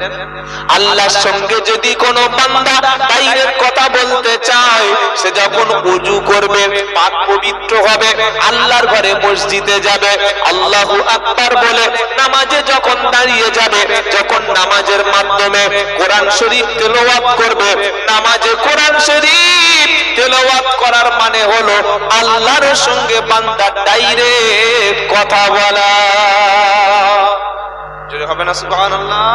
আল্লাহর সঙ্গে যদি কোনো বান্দা ডাইরেক্ট কথা বলতে চায়, সে যখন ওযু করবে, পাক পবিত্র হবে, আল্লাহর ঘরে মসজিদে যাবে, আল্লাহু আকবার বলে নামাজে যখন দাঁড়িয়ে যাবে, যখন নামাজের মাধ্যমে কোরআন শরীফ তেলাওয়াত করবে, নামাজে কোরআন শরীফ তেলাওয়াত করার মানে হলো আল্লাহর সঙ্গে বান্দা ডাইরেক্ট কথা বলা। জোরে হবে না সুবহানাল্লাহ?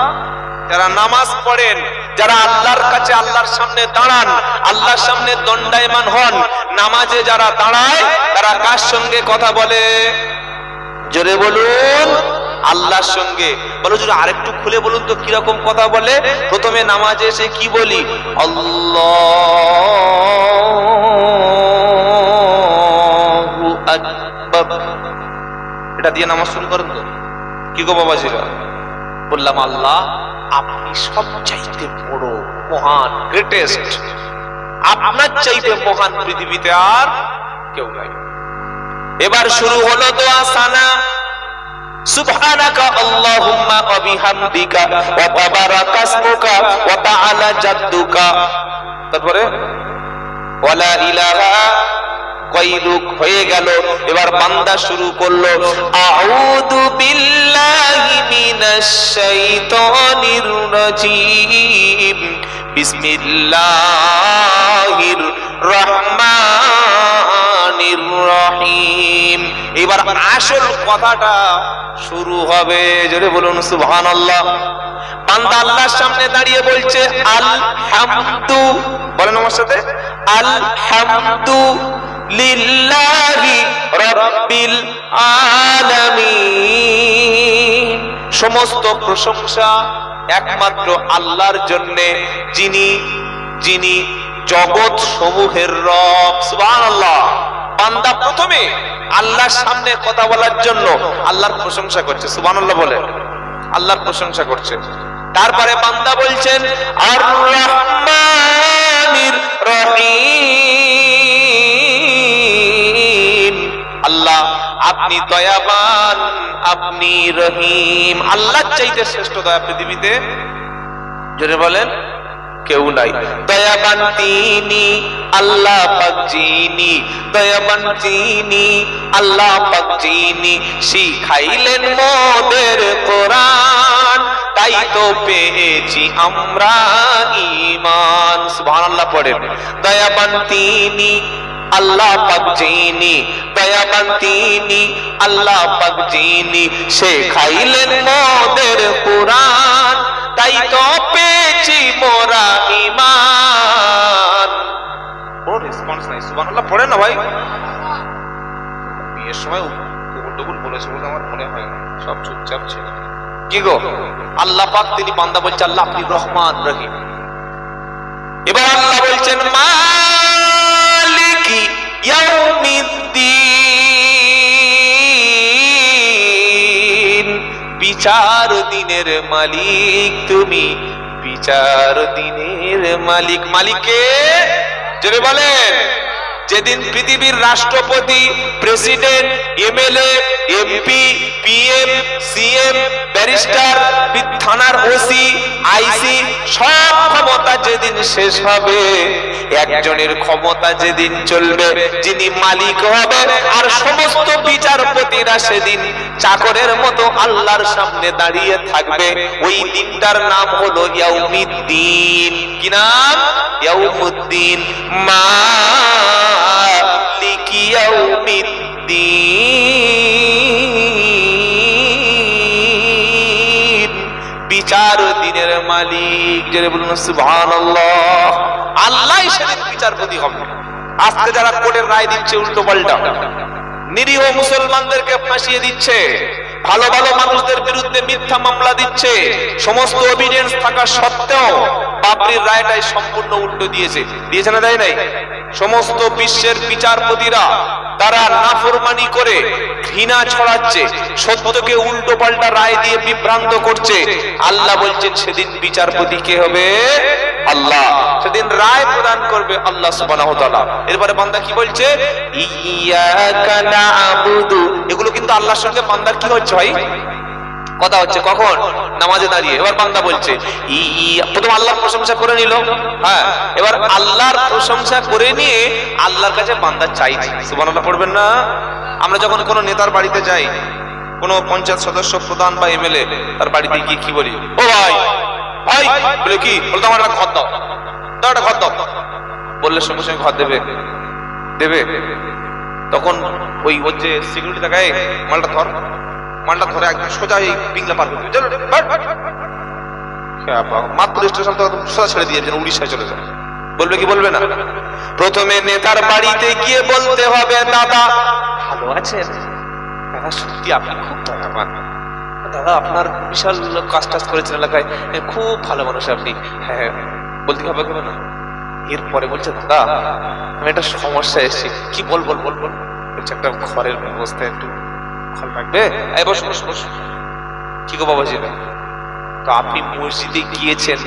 যারা নামাজ পড়েন, যারা আল্লাহর কাছে আল্লাহর সামনে দাঁড়ান, আল্লাহর সামনে দণ্ডায়মান হন, নামাজে যারা দাঁড়ায়, তারা কার সঙ্গে কথা বলে? জোরে বলুন, আল্লাহর সঙ্গে। বলো যদি আরেকটু খুলে বলুন তো কিরকম কথা বলে? প্রথমে নামাজে এসে কি বলি? আল্লাহু আকবার, এটা দিয়ে নামাজ শুরু করেন তো। কি গো বাবাজিরা, বললাম আল্লাহ আপনি সবচাইতে বড়, মহান, গ্রেটেস্ট। আপনার চাইতে মহান পৃথিবীতে আর কেউ নাই। এবার শুরু হলো দোয়া সানা। সুবহানাকা আল্লাহুম্মা ওয়া বিহামদিকা ওয়া তাবারাকা ইসমুকা ওয়া তাআলা জাদ্দুকা। তারপরে ওয়ালা ইলাহা গায়রুক হয়ে গেল। এবার বান্দা শুরু করলো আউযু বিল্লাহি মিনাশ শাইতানির রাজীম, বিসমিল্লাহির রহমানির রহিম। এবার আসল কথাটা শুরু হবে। জোরে বলুন সুবহানাল্লাহ। বান্দা আল্লাহর সামনে দাঁড়িয়ে বলছে আলহামদু, বলেন আমার সাথে, আলহামদু লিল্লাহি রাব্বিল আলামিন। সমস্ত প্রশংসা একমাত্র আল্লাহর জন্য, যিনি জগৎ সমূহের রব। সুবহানাল্লাহ। বান্দা প্রথমে আল্লাহর সামনে কথা বলার জন্য আল্লাহর প্রশংসা করছে, সুবহানাল্লাহ বলে আল্লাহর প্রশংসা করছে। তারপরে বান্দা বলছেন আর রহমানির রহিম, আল্লাহ আপনি দয়াবান, আপনি রহিম। আল্লাহর চাইতে শ্রেষ্ঠ দয়া পৃথিবীতে জোরে বলেন কেউ নাই। দয়াবান তিনি আল্লাহ পাক যিনি, দয়াবান তিনি আল্লাহ পাক যিনি, শিখাইলেন মোদের কোরআন, তাই তো পেয়েছি আমরা ঈমান। সুবহানাল্লাহ পড়েন। দয়াবান তিনি আল্লাহ পাক যিনি, দয়াবান তিনি আল্লাহ পাক যিনি, শেখাইলেন মোদের কোরআন, তাই তো পেয়েছি মোরা ঈমান। কোন রেসপন্স নাই, সুবহানাল্লাহ পড়েন না ভাই। বিয়ের সময় উবুল বলেছে বলে আমার মনে হয় না, সব চুপচাপ ছিল। কি গো আল্লাহ পাক তিনি বান্দা বলছে আল্লাহ আপনি রহমান রহিম। এবার আল্লাহ বলছেন মালিকি ইয়াউমিদ্দিন, বিচার দিনের মালিক তুমি, বিচার দিনের মালিক। মালিককে জোরে বলেন। যেদিন পৃথিবীর রাষ্ট্রপতি, president, MLA, MP, PM, CM, barrister, থানার ওসি, আইসি সব ক্ষমতা যেদিন শেষ হবে, একজনের ক্ষমতা যেদিন চলবে, যিনি মালিক হবে, আর সমস্ত বিচারপতিরা সেদিন চাকরের মতো আল্লাহর সামনে দাঁড়িয়ে থাকবে। ওই দিনটার নাম হলো ইয়াউমিদ্দিন। কি নাম? ইয়াউমুদ্দিন। মালিকি ইয়াউমিদ্দিন, বিচার দিনের মালিক। যারা বলুন সুবহানাল্লাহ। আল্লাহই সেদিন বিচারপতি হবে। আজকে যারা কোর্টের রায় দিচ্ছে উল্টো পাল্টা, নিরীহ মুসলমানদেরকে ফাঁসিয়ে দিচ্ছে, ভালো ভালো মানুষদের বিরুদ্ধে মিথ্যা মামলা দিচ্ছে, সমস্ত এভিডেন্স থাকা সত্ত্বেও বাবরির রায়টাই সম্পূর্ণ উল্টো দিয়েছে। দিয়েছে না দেয় নাই? সমস্ত বিশ্বের বিচারপতিরা তারা নাফরমানি করে ঘৃণা ছড়াচ্ছে, সত্যকে উল্টো পাল্টা রায় দিয়ে বিভ্রান্ত করছে। আল্লাহ বলছেন সেদিন বিচারপতি কে হবে? আল্লাহ। সেদিন রায় প্রদান করবে আল্লাহ সুবহানাহু ওয়া তাআলা। এরপরে বান্দা কি বলছে? ইয়াকা না'বুদু। এগুলো কিন্তু আল্লাহর সঙ্গে বান্দার কি হচ্ছে ভাই? কথা হচ্ছে কখন? নামাজে দাঁড়িয়ে। এবার বান্দা বলছে প্রথম আল্লাহর প্রশংসা করে নিল, হ্যাঁ, এবার আল্লাহর প্রশংসা করে নিয়ে আল্লাহর কাছে বান্দা চাইছে। সুবহানাল্লাহ পড়বেন না? আমরা যখন কোনো নেতার বাড়িতে যাই, কোনো পঞ্চায়েত সদস্য, প্রধান বা এমএলএ, তার বাড়িতে গিয়ে কি বলি? ও ভাই ভাই বলে কি বলতো, আমার একটা ঘর দাও, দাও একটা ঘর দাও। বললে সঙ্গে সঙ্গে ঘর দেবে? দেবে? তখন ওই ওর যে সিকিউরিটি দেখায়, মালটা ধর, মালটা ধরে একদম সোজা এই পিংলা পার করবে, মাত্র স্টেশন তো সোজা ছেড়ে দিয়ে যেন উড়িষ্যায় চলে যায়। বলবে কি বলবে না? প্রথমে নেতার বাড়িতে গিয়ে বলতে হবে দাদা ভালো আছেন? দাদা সত্যি আপনি খুব দয়াবান, দাদা আপনার বিশাল কাজ টাজ করেছেন এলাকায়, খুব ভালো মানুষ আপনি। হ্যাঁ বলতে হবে কেন না? এরপরে বলছে দাদা আমি একটা সমস্যা এসেছি। কি বল বল বল বল। বলছে একটা ঘরের ব্যবস্থা একটু ঘর লাগবে। এই বস বস বস। কি গো বাবাজি? তো আপনি মসজিদে গিয়েছেন,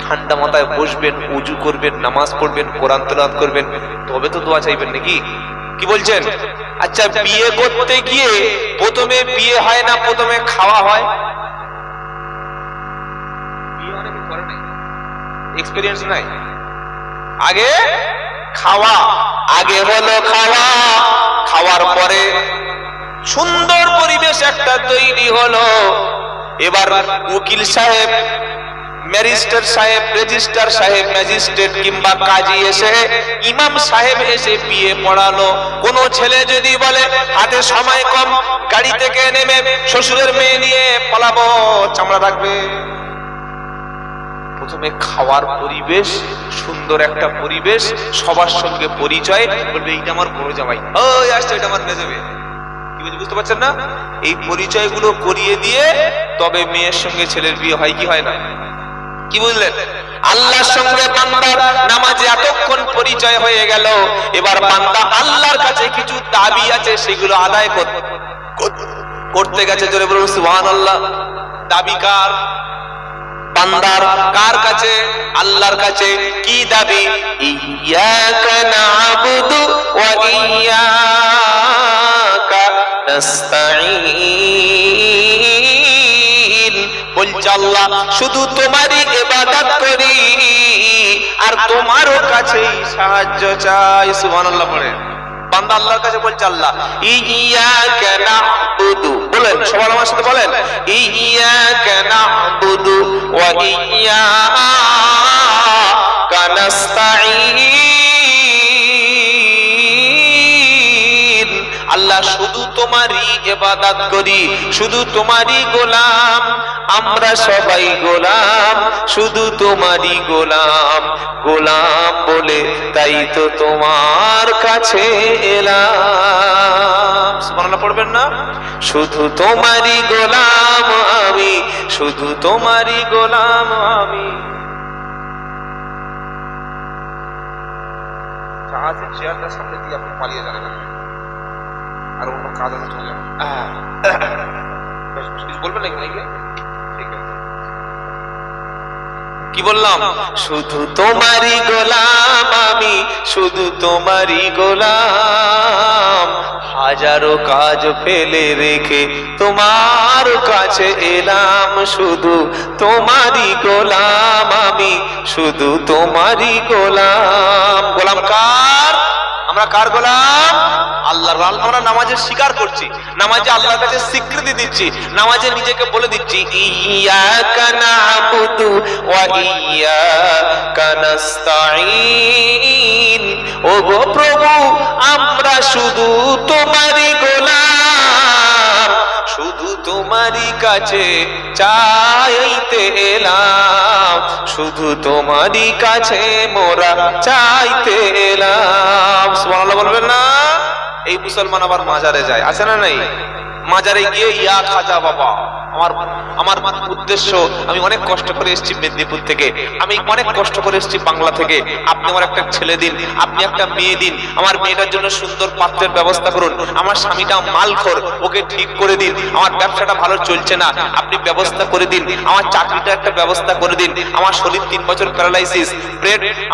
ঠান্ডা মাথায় বসবেন, ওযু করবেন, নামাজ পড়বেন, কোরআন তেলাওয়াত করবেন, তবে তো দোয়া চাইবেন নাকি? কি বলছেন? আচ্ছা বিয়ে করতে গিয়ে প্রথমে বিয়ে হয় না, প্রথমে খাওয়া হয়? বিয়ে অনেকে করে নাই, এক্সপেরিয়েন্স নাই। আগে খাওয়া, আগে হলো খাওয়া, খাওয়ার পরে সুন্দর পরিবেশ একটা তৈরি হলো। এবার উকিল সাহেব, ম্যাজিস্ট্রেট সাহেব, রেজিস্ট্রার সাহেব, ম্যাজিস্ট্রেট কিংবা কাজী এসে, ইমাম সাহেব এসে বিয়ে পড়ালো। কোন ছেলে যদি বলে হাতে সময় কম, গাড়ি থেকে নেমে শ্বশুরের মেয়ে নিয়ে পালাবো, চামড়া রাখবে। প্রথমে খাওয়ার পরিবেশ, সুন্দর একটা পরিবেশ, সবার সঙ্গে পরিচয়, বলবে এইটা আমার বড় জামাই, ওই আসছে এটা আমার মেজে মেয়ে। কি বুঝতে পারছেন না? এই পরিচয়গুলো করিয়ে দিয়ে তবে মেয়ের সঙ্গে ছেলের বিয়ে হয় কি হয় না? কি বুঝলেন? আল্লাহর সঙ্গে বান্দার নামাজে এতক্ষণ পরিচয় হয়ে গেল, এবার বান্দা আল্লাহর কাছে কিছু দাবি আছে সেগুলো আদায় করতে গেছে। জোরে বলুন সুবহানাল্লাহ। দাবি কার? বান্দার। কার কাছে? আল্লাহর কাছে। কি দাবি? ইয়্যাকা না'বুদু ওয়া ইয়্যাকা নাস্তাঈন। বলছে আল্লাহ শুধু তোমারই ইবাদত করি আর তোমারও কাছেই সাহায্য চাই। সুবহানাল্লাহ পড়ে বান্দা আল্লাহর কাছে বলছে আল্লাহ ইয়্যাকা না'বুদু, বলেন সবাই আমার সাথে বলেন ইয়্যাকা না'বুদু ওয়া ইয়্যাকা নাস্তাঈন। আল্লাহ শুধু তোমারই ইবাদত করি, শুধু তোমারই গোলাম, আমরা সবাই গোলাম, শুধু তোমারই গোলাম, গোলাম বলে তাই তো তোমার কাছে এলাম। সুবহানাল্লাহ পড়বেন না? শুধু তোমারই গোলাম আমি, শুধু তোমারই গোলাম আমি। জাহাজের চেয়ারটা সামনে দিয়ে আপনি পালিয়ে যাবেন আর অন্য কাজ আছে চলে যাবেন। কিছু বলবেন নাকি? ঠিক আছে, কি বললাম? শুধু তোমারই গোলাম আমি, শুধু তোমারই গোলাম, হাজারো কাজ ফেলে রেখে তোমার কাছে এলাম। শুধু তোমারই গোলাম আমি, শুধু তোমারই গোলাম। গোলাম কার? আমরা কার গোলাম? আল্লাহর। আমরা নামাজে স্বীকার করছি, নামাজে আল্লাহর কাছে স্বীকৃতি দিচ্ছি, নামাজে নিজেকে বলে দিচ্ছি ইয়্যাকা না'বুদু ওয়া ইয়্যাকা নাস্তাঈন। ওগো প্রভু আমরা শুধু তোমারই গোলাম, শুধু তোমারই কাছে চাইতে এলাম, শুধু তোমারই কাছে মোরা চাইতে এলাম। সুবহানাল্লাহ বলবেন না? এই মুসলমান আবার মাজারে যায়, আছে না নাই? মাজারে গিয়ে ইয়া খাজা বাবা, আমার উদ্দেশ্য, আমি অনেক কষ্ট করে এসেছি মেদিনীপুর থেকে, আমি অনেক কষ্ট করে এসেছি বাংলা থেকে, আপনি আমার একটা ছেলে দিন, আপনি একটা মেয়ে দিন, আমার মেয়েটার জন্য সুন্দর পাত্রের ব্যবস্থা করুন, আমার স্বামীটা মালখোর ওকে ঠিক করে দিন, আমার ব্যবসাটা ভালো চলছে না আপনি ব্যবস্থা করে দিন, আমার চাকরিটা একটা ব্যবস্থা করে দিন, আমার শরীর 3 বছর প্যারালাইসিস,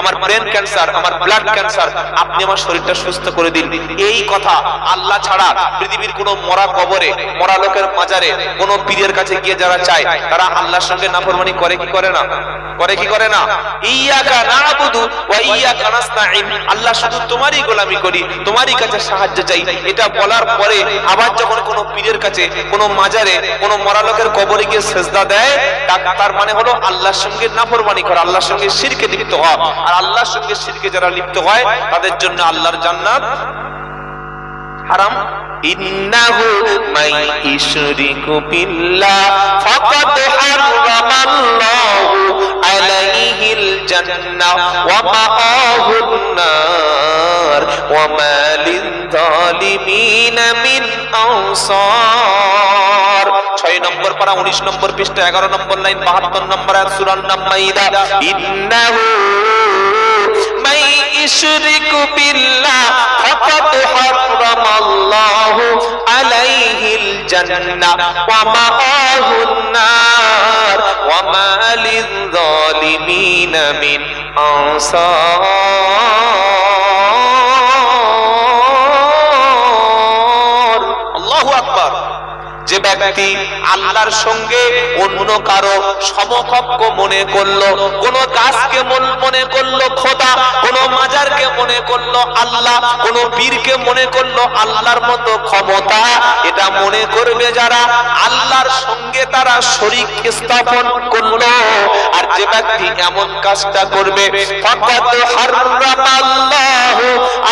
আমার ব্রেন ক্যান্সার, আমার ব্লাড ক্যান্সার, আপনি আমার শরীরটা সুস্থ করে দিন। এই কথা আল্লাহ ছাড়া পৃথিবীর কোনো মরা কবরে, মরা লোকের মাজারে, কোনো পীরের কাছে গিয়ে যারা চায় তারা আল্লাহর সঙ্গে নাফরমানি করে কি করে না? করে কি করে না? ইয়্যাকা না'বুদু ওয়া ইয়্যাকা নাস্তাঈন। আল্লাহ শুধু তোমারই গোলামি করি, তোমারই কাছে সাহায্য চাই। এটা বলার পরে আবার যখন কোনো পীরের কাছে, কোনো মাজারে, কোনো মরা লোকের কবরে গিয়ে সিজদা দেয়, তার মানে হলো আল্লাহর সঙ্গে নাফরমানি করা, আল্লাহর সঙ্গে শিরকে লিপ্ত হওয়া। আর আল্লাহর সঙ্গে শিরকে যারা লিপ্ত হয় তাদের জন্য আল্লাহর জান্নাত হারাম। ইন্নাহু মান ইশরিকু বিল্লাহ ফাকাদ হারামাল্লাহু আলাইহিল জান্নাহ ওয়া মাআহুন নার ওয়া মা লিয-যালিমিনা মিন আনসার। 6 নম্বর পারা 19 নম্বর পৃষ্ঠা 11 নম্বর লাইন 72 নম্বর আয়াত সূরা আন-নামাইদা। ইন্নাহু মান ইশরিকু বিল্লাহ ফাকাদ হারামাল্লাহু আলাইহিল জান্নাহ ওয়া মাআহুন নার ওয়া মা লিয-যালিমিনা মিন আনসার। আল্লাহু আকবার। যে ব্যক্তি আল্লাহর সঙ্গে অন্য কারো সমকক্ষ মনে করলো, কোন গাছকে মনে করলো খোদা, কোন মাজারকে মনে করলো আল্লাহ, কোন পীরকে মনে করলো আল্লাহর মতো ক্ষমতা, এটা মনে করবে যারা, আল্লাহর সঙ্গে তারা শরীক স্থাপন করলো। আর যে ব্যক্তি এমন কাজটা করবে ফাকাদ হারামাল্লাহু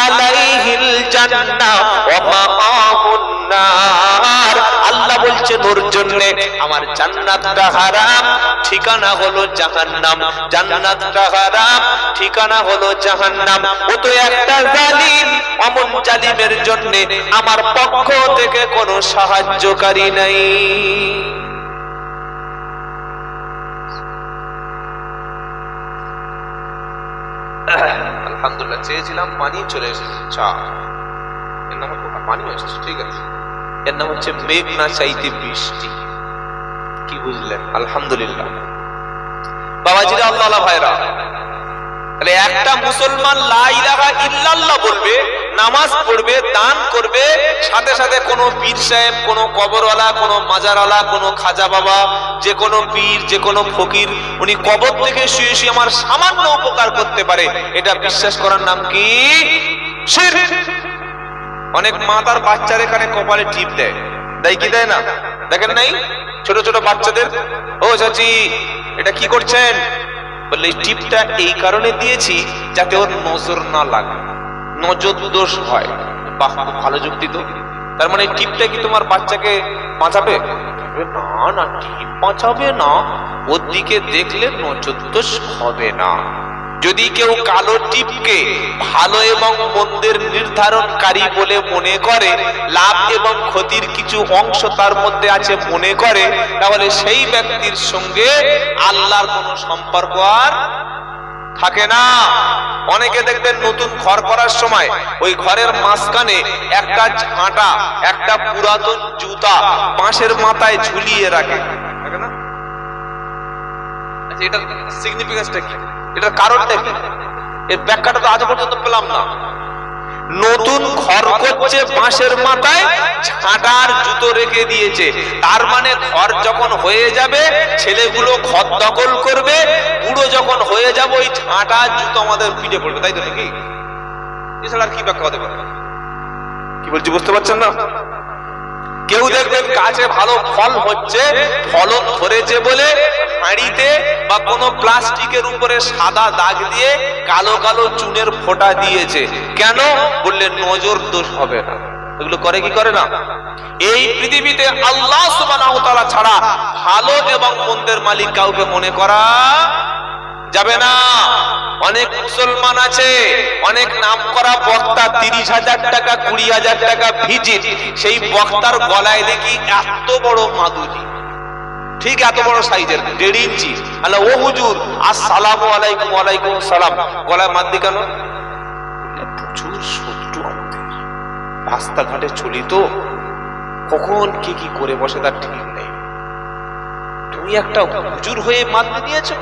আলাইহিল জান্নাহ ওয়া মাআহুন নার। আল্লাহ বলছেন ওর জন্য আমার জান্নাতটা হারাম, ঠিকানা হলো জাহান্নাম। জান্নাতটা হারাম, ঠিকানা হলো জাহান্নাম। ও তো একটা জালিম, অমন জালিমের জন্য আমার পক্ষ থেকে কোনো সাহায্যকারী নাই। আলহামদুলিল্লাহ, চেয়েছিলাম পানি, চলে এসেছে চা। এর নাম পানিও এসেছে, ঠিক আছে। এর নাম হচ্ছে মেঘ না চাইতে বৃষ্টি। কি বুঝলেন? আলহামদুলিল্লাহ। বাবাজিরা, আল্লাহ ভাইরা, তাহলে একটা মুসলমান লা ইলাহা ইল্লাল্লাহ বলবে, নামাজ পড়বে, দান করবে, সাথে সাথে কোনো পীর সাহেব, কোনো কবরওয়ালা, কোনো মাজারওয়ালা, কোনো খাজা বাবা, যে কোনো পীর, যে কোনো ফকির, উনি কবর থেকে শুয়ে শুয়ে আমার সামান্য উপকার করতে পারে, এটা বিশ্বাস করার নাম কি? শিরক। অনেক মা তার বাচ্চার এখানে কপালে টিপ দেয়, দেয় কি দেয় না? দেখেন নাই ছোট ছোট বাচ্চাদের, ও চাচি এটা কি করছেন? বললে টিপটা এই কারণে দিয়েছি যাতে ওর নজর না লাগে, নজর দোষ হয়। বাহ, ভালো যুক্তি তো। তার মানে টিপটা কি তোমার বাচ্চাকে বাঁচাবে? না না, টিপ বাঁচাবে না, ওর দিকে দেখলে নজর দোষ হবে না। যদি কেউ কালো টিপকে ভালো এবং মন্দের নির্ধারণকারী বলে মনে করে, লাভ এবং ক্ষতির কিছু অংশ তার মধ্যে আছে মনে করে, তাহলে সেই ব্যক্তির সঙ্গে আল্লাহর কোনো সম্পর্ক আর থাকে না। অনেকে দেখবেন নতুন ঘর করার সময় ওই ঘরের মাঝখানে একটা ঝাঁটা, একটা পুরাতন জুতা বাঁশের মাথায় ঝুলিয়ে রাখে, থাকে না? আচ্ছা, এটার সিগনিফিকেন্সটা কি? এটার কারণটা কি? এর ব্যাখ্যাটা তো আজ পর্যন্ত পেলাম না। নতুন ঘর করছে, বাঁশের মাথায় ঝাঁটার জুতো রেখে দিয়েছে, তার মানে ঘর যখন হয়ে যাবে ছেলেগুলো ঘর দখল করবে, বুড়ো যখন হয়ে যাবে ওই ঝাঁটার জুতো আমাদের পিঠে পড়বে, তাই তো নাকি? এছাড়া আর কি ব্যাখ্যা হতে পারে? কি বলছি বুঝতে পারছেন না? কেউ দেখবেন গাছে ভালো ফল হচ্ছে, ফলন ধরেছে বলে হাঁড়িতে বা কোনো প্লাস্টিকের উপরে সাদা দাগ দিয়ে কালো কালো চুনের ফোঁটা দিয়েছে, কেন? বললে নজর দোষ হবে না। এগুলো করে কি করে না? এই পৃথিবীতে আল্লাহ সুবহানাহু ওয়া তাআলা ছাড়া ভালো এবং মন্দের মালিক কাউকে মনে করা যাবে না। অনেক মুসলমান আছে, অনেক নাম করা বক্তা, 30,000 টাকা 20,000 টাকা ভিজিট, সেই বক্তার গলায় দেখি এত বড় মাদুলি, ঠিক এত বড় সাইজের, 1.5 ইঞ্চি। আল্লাহ, ও হুজুর আসসালামু আলাইকুম। ওয়ালাইকুম সালাম। গলায় মাদুলি কেন? প্রচুর শত্রু আমাদের, রাস্তাঘাটে চলি তো, কখন কে কি করে বসে তার ঠিক নেই। তুমি একটা হুজুর হয়ে মাদুলি নিয়েছো?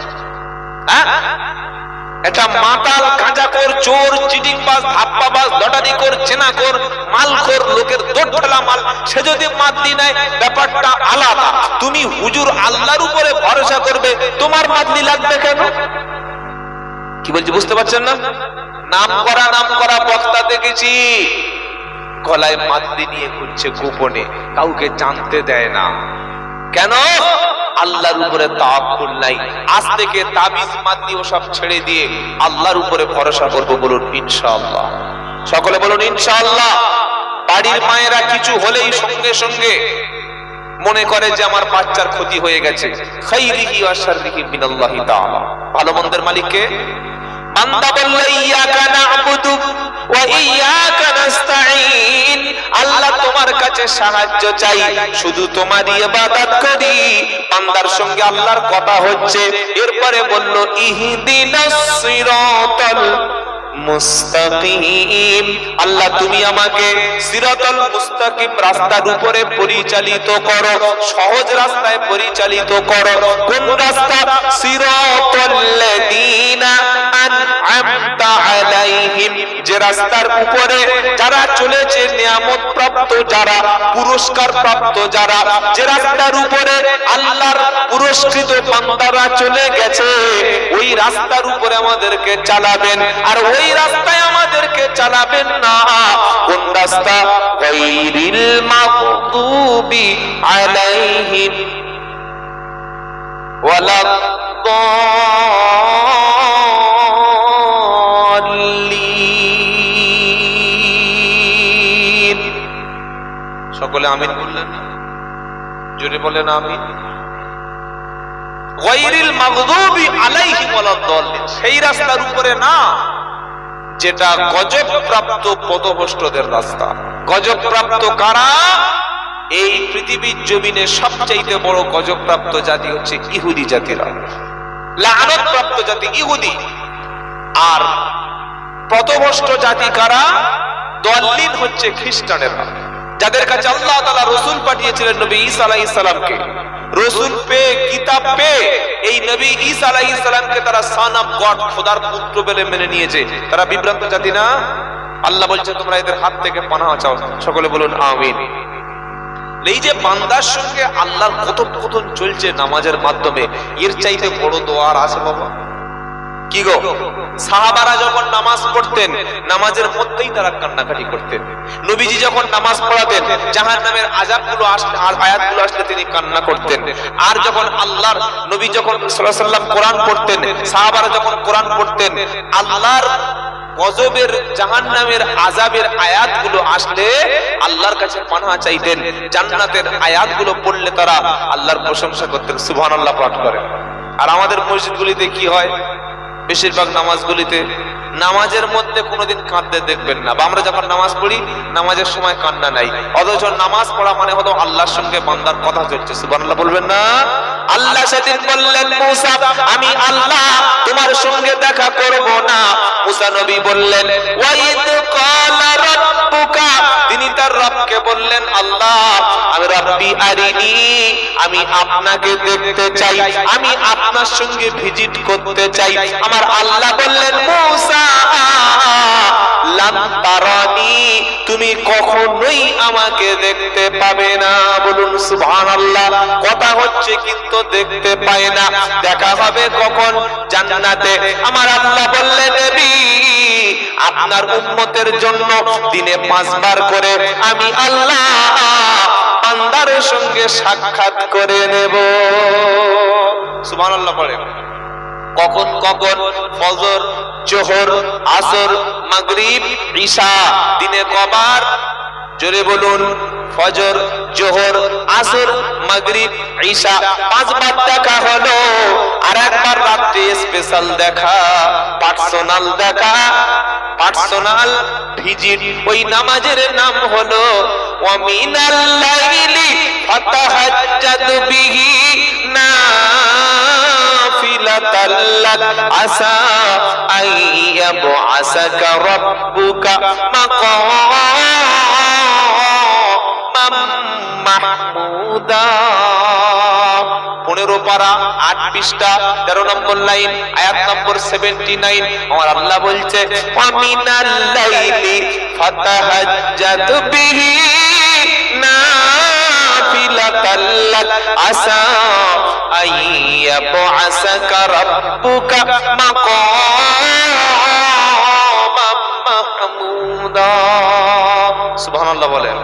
এটা মাতাল, গাঁজাখোর, চোর, চিটিংবাজ, ধাপ্পাবাজ, লটারিখোর, চেনাখোর, মালখোর, লোকের দৌড় ঠেলা মাল, সে যদি মাদলি নেয় ব্যাপারটা আলাদা। তুমি হুজুর আল্লাহর উপরে ভরসা করবে, তোমার মাদলি লাগবে কেন? কি বলছি বুঝতে পারছেন না? নাম করা বক্তা দেখেছি গলায় মাদলি নিয়ে ঘুরছে গোপনে, কাউকে জানতে দেয় না। কেন? আল্লাহর উপরে তাওয়াক্কুল নাই। আজ থেকে তাবিজ মাদলি ও সব ছেড়ে দিয়ে আল্লাহর উপরে ভরসা করব। বলুন ইনশাআল্লাহ। সকলে বলুন ইনশাআল্লাহ। বাড়ির মায়েরা কিছু হলেই সঙ্গে সঙ্গে মনে করে যে আমার বাচ্চার ক্ষতি হয়ে গেছে। খাইরিহি ওয়া শাররিহি মিনাল্লাহি তাআলা। ভালো মন্দের মালিক কে? বান্দা বললে ইয়াকা না'বুদু ওয়া ইয়াকা নাস্তাঈন, আল্লাহ তোমার কাছে সাহায্য চাই, শুধু তোমারই ইবাদত করি। বান্দার সঙ্গে আল্লাহর কথা হচ্ছে, এরপরে বলল ইহদিনাস সিরাতাল মুস্তাকিম, আল্লাহ তুমি আমাকে সিরাতাল মুস্তাকিম রাস্তার উপরে পরিচালিত করো, সহজ রাস্তায় পরিচালিত করো। কোন রাস্তা? সিরাতাল লাযিনা আন'আমতা আলাইহিম, যে রাস্তার উপরে যারা চলেছে নিয়ামত প্রাপ্ত যারা, পুরস্কার প্রাপ্ত যারা, যে রাস্তার উপরে আল্লাহর পুরস্কৃত বান্দারা চলে গেছে, ওই রাস্তার উপরে আমাদেরকে চালাবেন। আর ওই রাস্তায় আমাদেরকে চালাবেন না। কোন রাস্তা? গায়রিল মাগদুবি আলাইহিম ওয়ালাদ-দাল্লিন। সকলে আমিন বললেন? জোরে বলেন আমিন। গায়রিল মাগদুবি আলাইহিম ওয়ালাদ-দাল্লিন, সেই রাস্তার উপরে না যেটা গজব প্রাপ্ত পথভ্রষ্টদের রাস্তা। গজব প্রাপ্ত কারা? এই পৃথিবীর জমিনে সবচাইতে বড় গজব প্রাপ্ত জাতি হচ্ছে ইহুদি জাতিরা, লানত প্রাপ্ত জাতি ইহুদি। আর পথভ্রষ্ট জাতি কারা? দলিল হচ্ছে খ্রিস্টানেরা, যাদের কাছে আল্লাহ তাআলা রাসূল পাঠিয়েছিলেন নবী ঈসা আলাইহিস সালামকে। রাসূল পেয়ে, কিতাব পেয়ে এই নবী ঈসা আলাইহিস সালামকে তারা সন অফ গড, খোদার পুত্র বলে মেনে নিয়েছে। তারা বিভ্রান্ত জাতি না? আল্লাহ বলছে তোমরা এদের হাত থেকে পানাহ চাও। সকলে বলুন আমিন। এই যে বান্দার সঙ্গে আল্লাহর কথোপকথন চলছে নামাজের মাধ্যমে, এর চাইতে বড় দোয়া আর আছে বাবা? কি গো, সাহাবারা যখন নামাজ পড়তেন নামাজের মধ্যেই তারা কান্নাকাটি করতেন। নবীজি যখন নামাজ পড়াতেন জাহান্নামের আযাবগুলো আসলে, আয়াতগুলো আসলে তিনি কান্না করতেন। আর যখন আল্লাহর নবী যখন সাল্লাল্লাহু আলাইহি ওয়াসাল্লাম কোরআন পড়তেন, সাহাবারা যখন কোরআন পড়তেন, আল্লাহর গজবের, জাহান্নামের আযাবের আয়াতগুলো আসলে আল্লাহর কাছে পানাহ চাইতেন। জান্নাতের আয়াতগুলো পড়লে তারা আল্লাহর প্রশংসা করতেন, সুবহানাল্লাহ পাঠ করেন। আর আমাদের মসজিদগুলিতে কি হয়? বেশিরভাগ নামাজগুলিতে নামাজের মধ্যে কোনোদিন কাঁদতে দেখবেন না, বা আমরা যখন নামাজ পড়ি নামাজের সময় কান্না নাই, অথচ নামাজ পড়া মানে হলো আল্লাহর সঙ্গে বান্দার কথা চলছে। সুবহানাল্লাহ বলবেন না? আল্লাহ সেদিন বললেন মুসা, আমি আল্লাহ তোমার সঙ্গে দেখা করব না। মুসা নবী বললেন ওয়াইদ ক্বালা রাব্বুকা, তিনি তার রবকে বললেন আল্লাহ আমি রাব্বি আরিনি, আমি আপনাকে দেখতে চাই, আমি আপনার সঙ্গে ভিজিট করতে চাই। আমার আল্লাহ বললেন মুসা লান তারানি, তুমি কখনোই আমাকে দেখতে পাবে না। বলুন সুবহানাল্লাহ। কথা হচ্ছে কিন্তু দেখতে পায় না। দেখা হবে কখন? জান্নাতে। আমার আল্লাহ বললেন নবী আপনার উম্মতের জন্য দিনে 5 বার করে আমি আল্লাহ বান্দার সঙ্গে সাক্ষাৎ করে নেব। সুবহানাল্লাহ পড়ে। কখন কখন? ফজর, জোহর, আসর, মাগরিব, ঈশা। দিনে কবার? জোরে বলুন। ফজর, জোহর, আসর, মাগরিব, ঈশা 5 বার দেখা হলো। আর একবার রাতে স্পেশাল দেখা, পার্সোনাল দেখা, পার্সোনাল ভিজিট। ওই নামাজের নাম হলো ওয়া মিনাল লাইলি ফাতাহাজ্জাদ বিহি নাফিলাতাল লাক আসা আইয়াবআসাকা রাব্বুকা মাকামাম মাহমুদা। 15 পারা 8 পৃষ্ঠা 13 নম্বর লাইন, আয়াত নম্বর 79। আমার আল্লাহ বলছে ওয়া মিনাল লাইলি ফাতাহাজ্জাদ বিহি নাফিলাতাল লাক আসা আইয়াবআসাকা রাব্বুকা মাকামাম মাহমুদা। সুবহানাল্লাহ বলেন।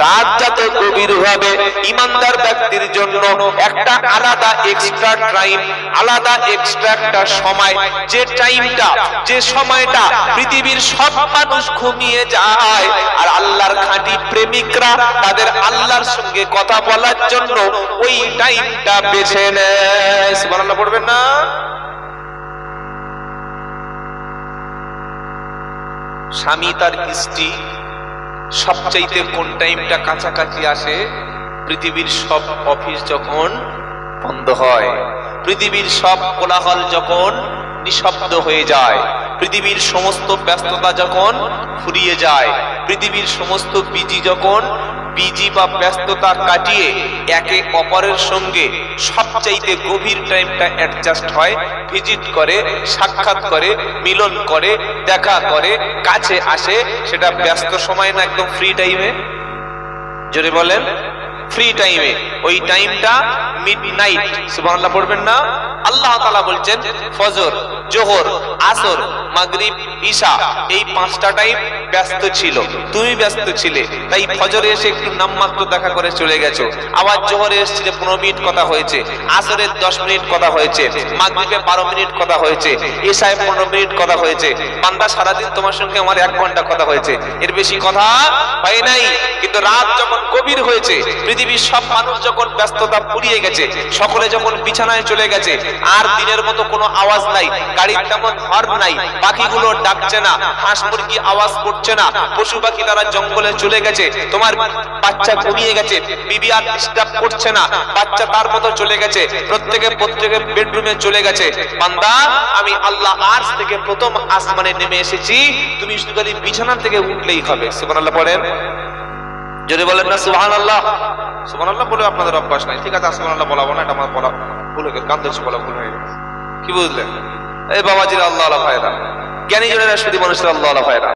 রাত যত গভীর হবে ইমানদার ব্যক্তির জন্য একটা আলাদা এক্সট্রা টাইম, আলাদা এক্সট্রা একটা সময়, যে টাইমটা, যে সময়টা পৃথিবীর সব মানুষ ঘুমিয়ে যায় আর আল্লাহর খাঁটি প্রেমিকরা তাদের আল্লাহর সঙ্গে কথা বলার জন্য ওই টাইমটা বেছে নেয়। সুবহানাল্লাহ পড়বেন না? স্বামী তার স্ত্রী সবচাইতে কোন টাইমটা কাছাকাছি আসে? পৃথিবীর সব অফিস যখন বন্ধ হয়, পৃথিবীর সব কোলাহল যখন নিঃশব্দ হয়ে যায়, পৃথিবীর সমস্ত ব্যস্ততা যখন ফুরিয়ে যায়, পৃথিবীর সমস্ত বিজি বা ব্যস্ততা কাটিয়ে একে অপরের সঙ্গে সবচাইতে গভীর টাইমটা অ্যাডজাস্ট হয়, ভিজিট করে, সাক্ষাৎ করে, মিলন করে, দেখা করে, কাছে আসে। সেটা ব্যস্ত সময় না, একদম ফ্রি টাইমে। জোরে বলেন, ফ্রি টাইমে। ওই টাইমটা মিডনাইট। সুবহানাল্লাহ পড়বেন না? আল্লাহ তাআলা বলছেন ফজর, জোহর, আসর, মাগরিব, ঈশা এই 5টা টাইম ব্যস্ত ছিল, তুমি ব্যস্ত ছিলে, তাই ফজরে এসে একটু নামমাত্র দেখা করে চলে গেছো। আবার জোহরে এসেছিলে 15 মিনিট কথা হয়েছে, আসরে 10 মিনিট কথা হয়েছে, মাগরিবে 12 মিনিট কথা হয়েছে, ঈশায় 15 মিনিট কথা হয়েছে। বান্দা সারাদিন তোমার সঙ্গে আমার 1 ঘন্টা কথা হয়েছে, এর বেশি কথা হয় নাই। কিন্তু রাত যখন গভীর হয়েছে, পৃথিবীর সব মানুষ যখন ব্যস্ততা ফুরিয়ে গেছে, সকলে যখন বিছানায় চলে গেছে, আর দিনের মতো কোনো আওয়াজ নাই, গাড়ির তেমন হর্ন নাই, পাখিগুলো ডাকছে না, হাঁস মুরগি আওয়াজ করছে না, পশু পাখি তারা জঙ্গলে চলে গেছে, তোমার বাচ্চা ঘুমিয়ে গেছে, বিবি আর ডিস্টার্ব করছে না, বাচ্চা তার মতো চলে গেছে, প্রত্যেকে বেডরুমে চলে গেছে। বান্দা, আমি আল্লাহ আরশ থেকে প্রথম আসমানে নেমে এসেছি, তুমি শুধু খালি বিছানা থেকে উঠলেই হবে। সুবহানাল্লাহ পড়েন, যদি বলেন না সুবহানাল্লাহ। সুবহানাল্লাহ বলে আপনাদের অভ্যাস নাই, ঠিক আছে, সুবহানাল্লাহ বলাবো না, এটা আমার বলা ভুল হয়ে গেছে, কান্দে বলা ভুল হয়ে গেছে। কি বুঝলেন? এই বাবাজিরা, আল্লাহ আল্লাহ ভাইরা, জ্ঞানী জনেরা, শুধু মানুষের আল্লাহ আল্লাহ ভাইরা।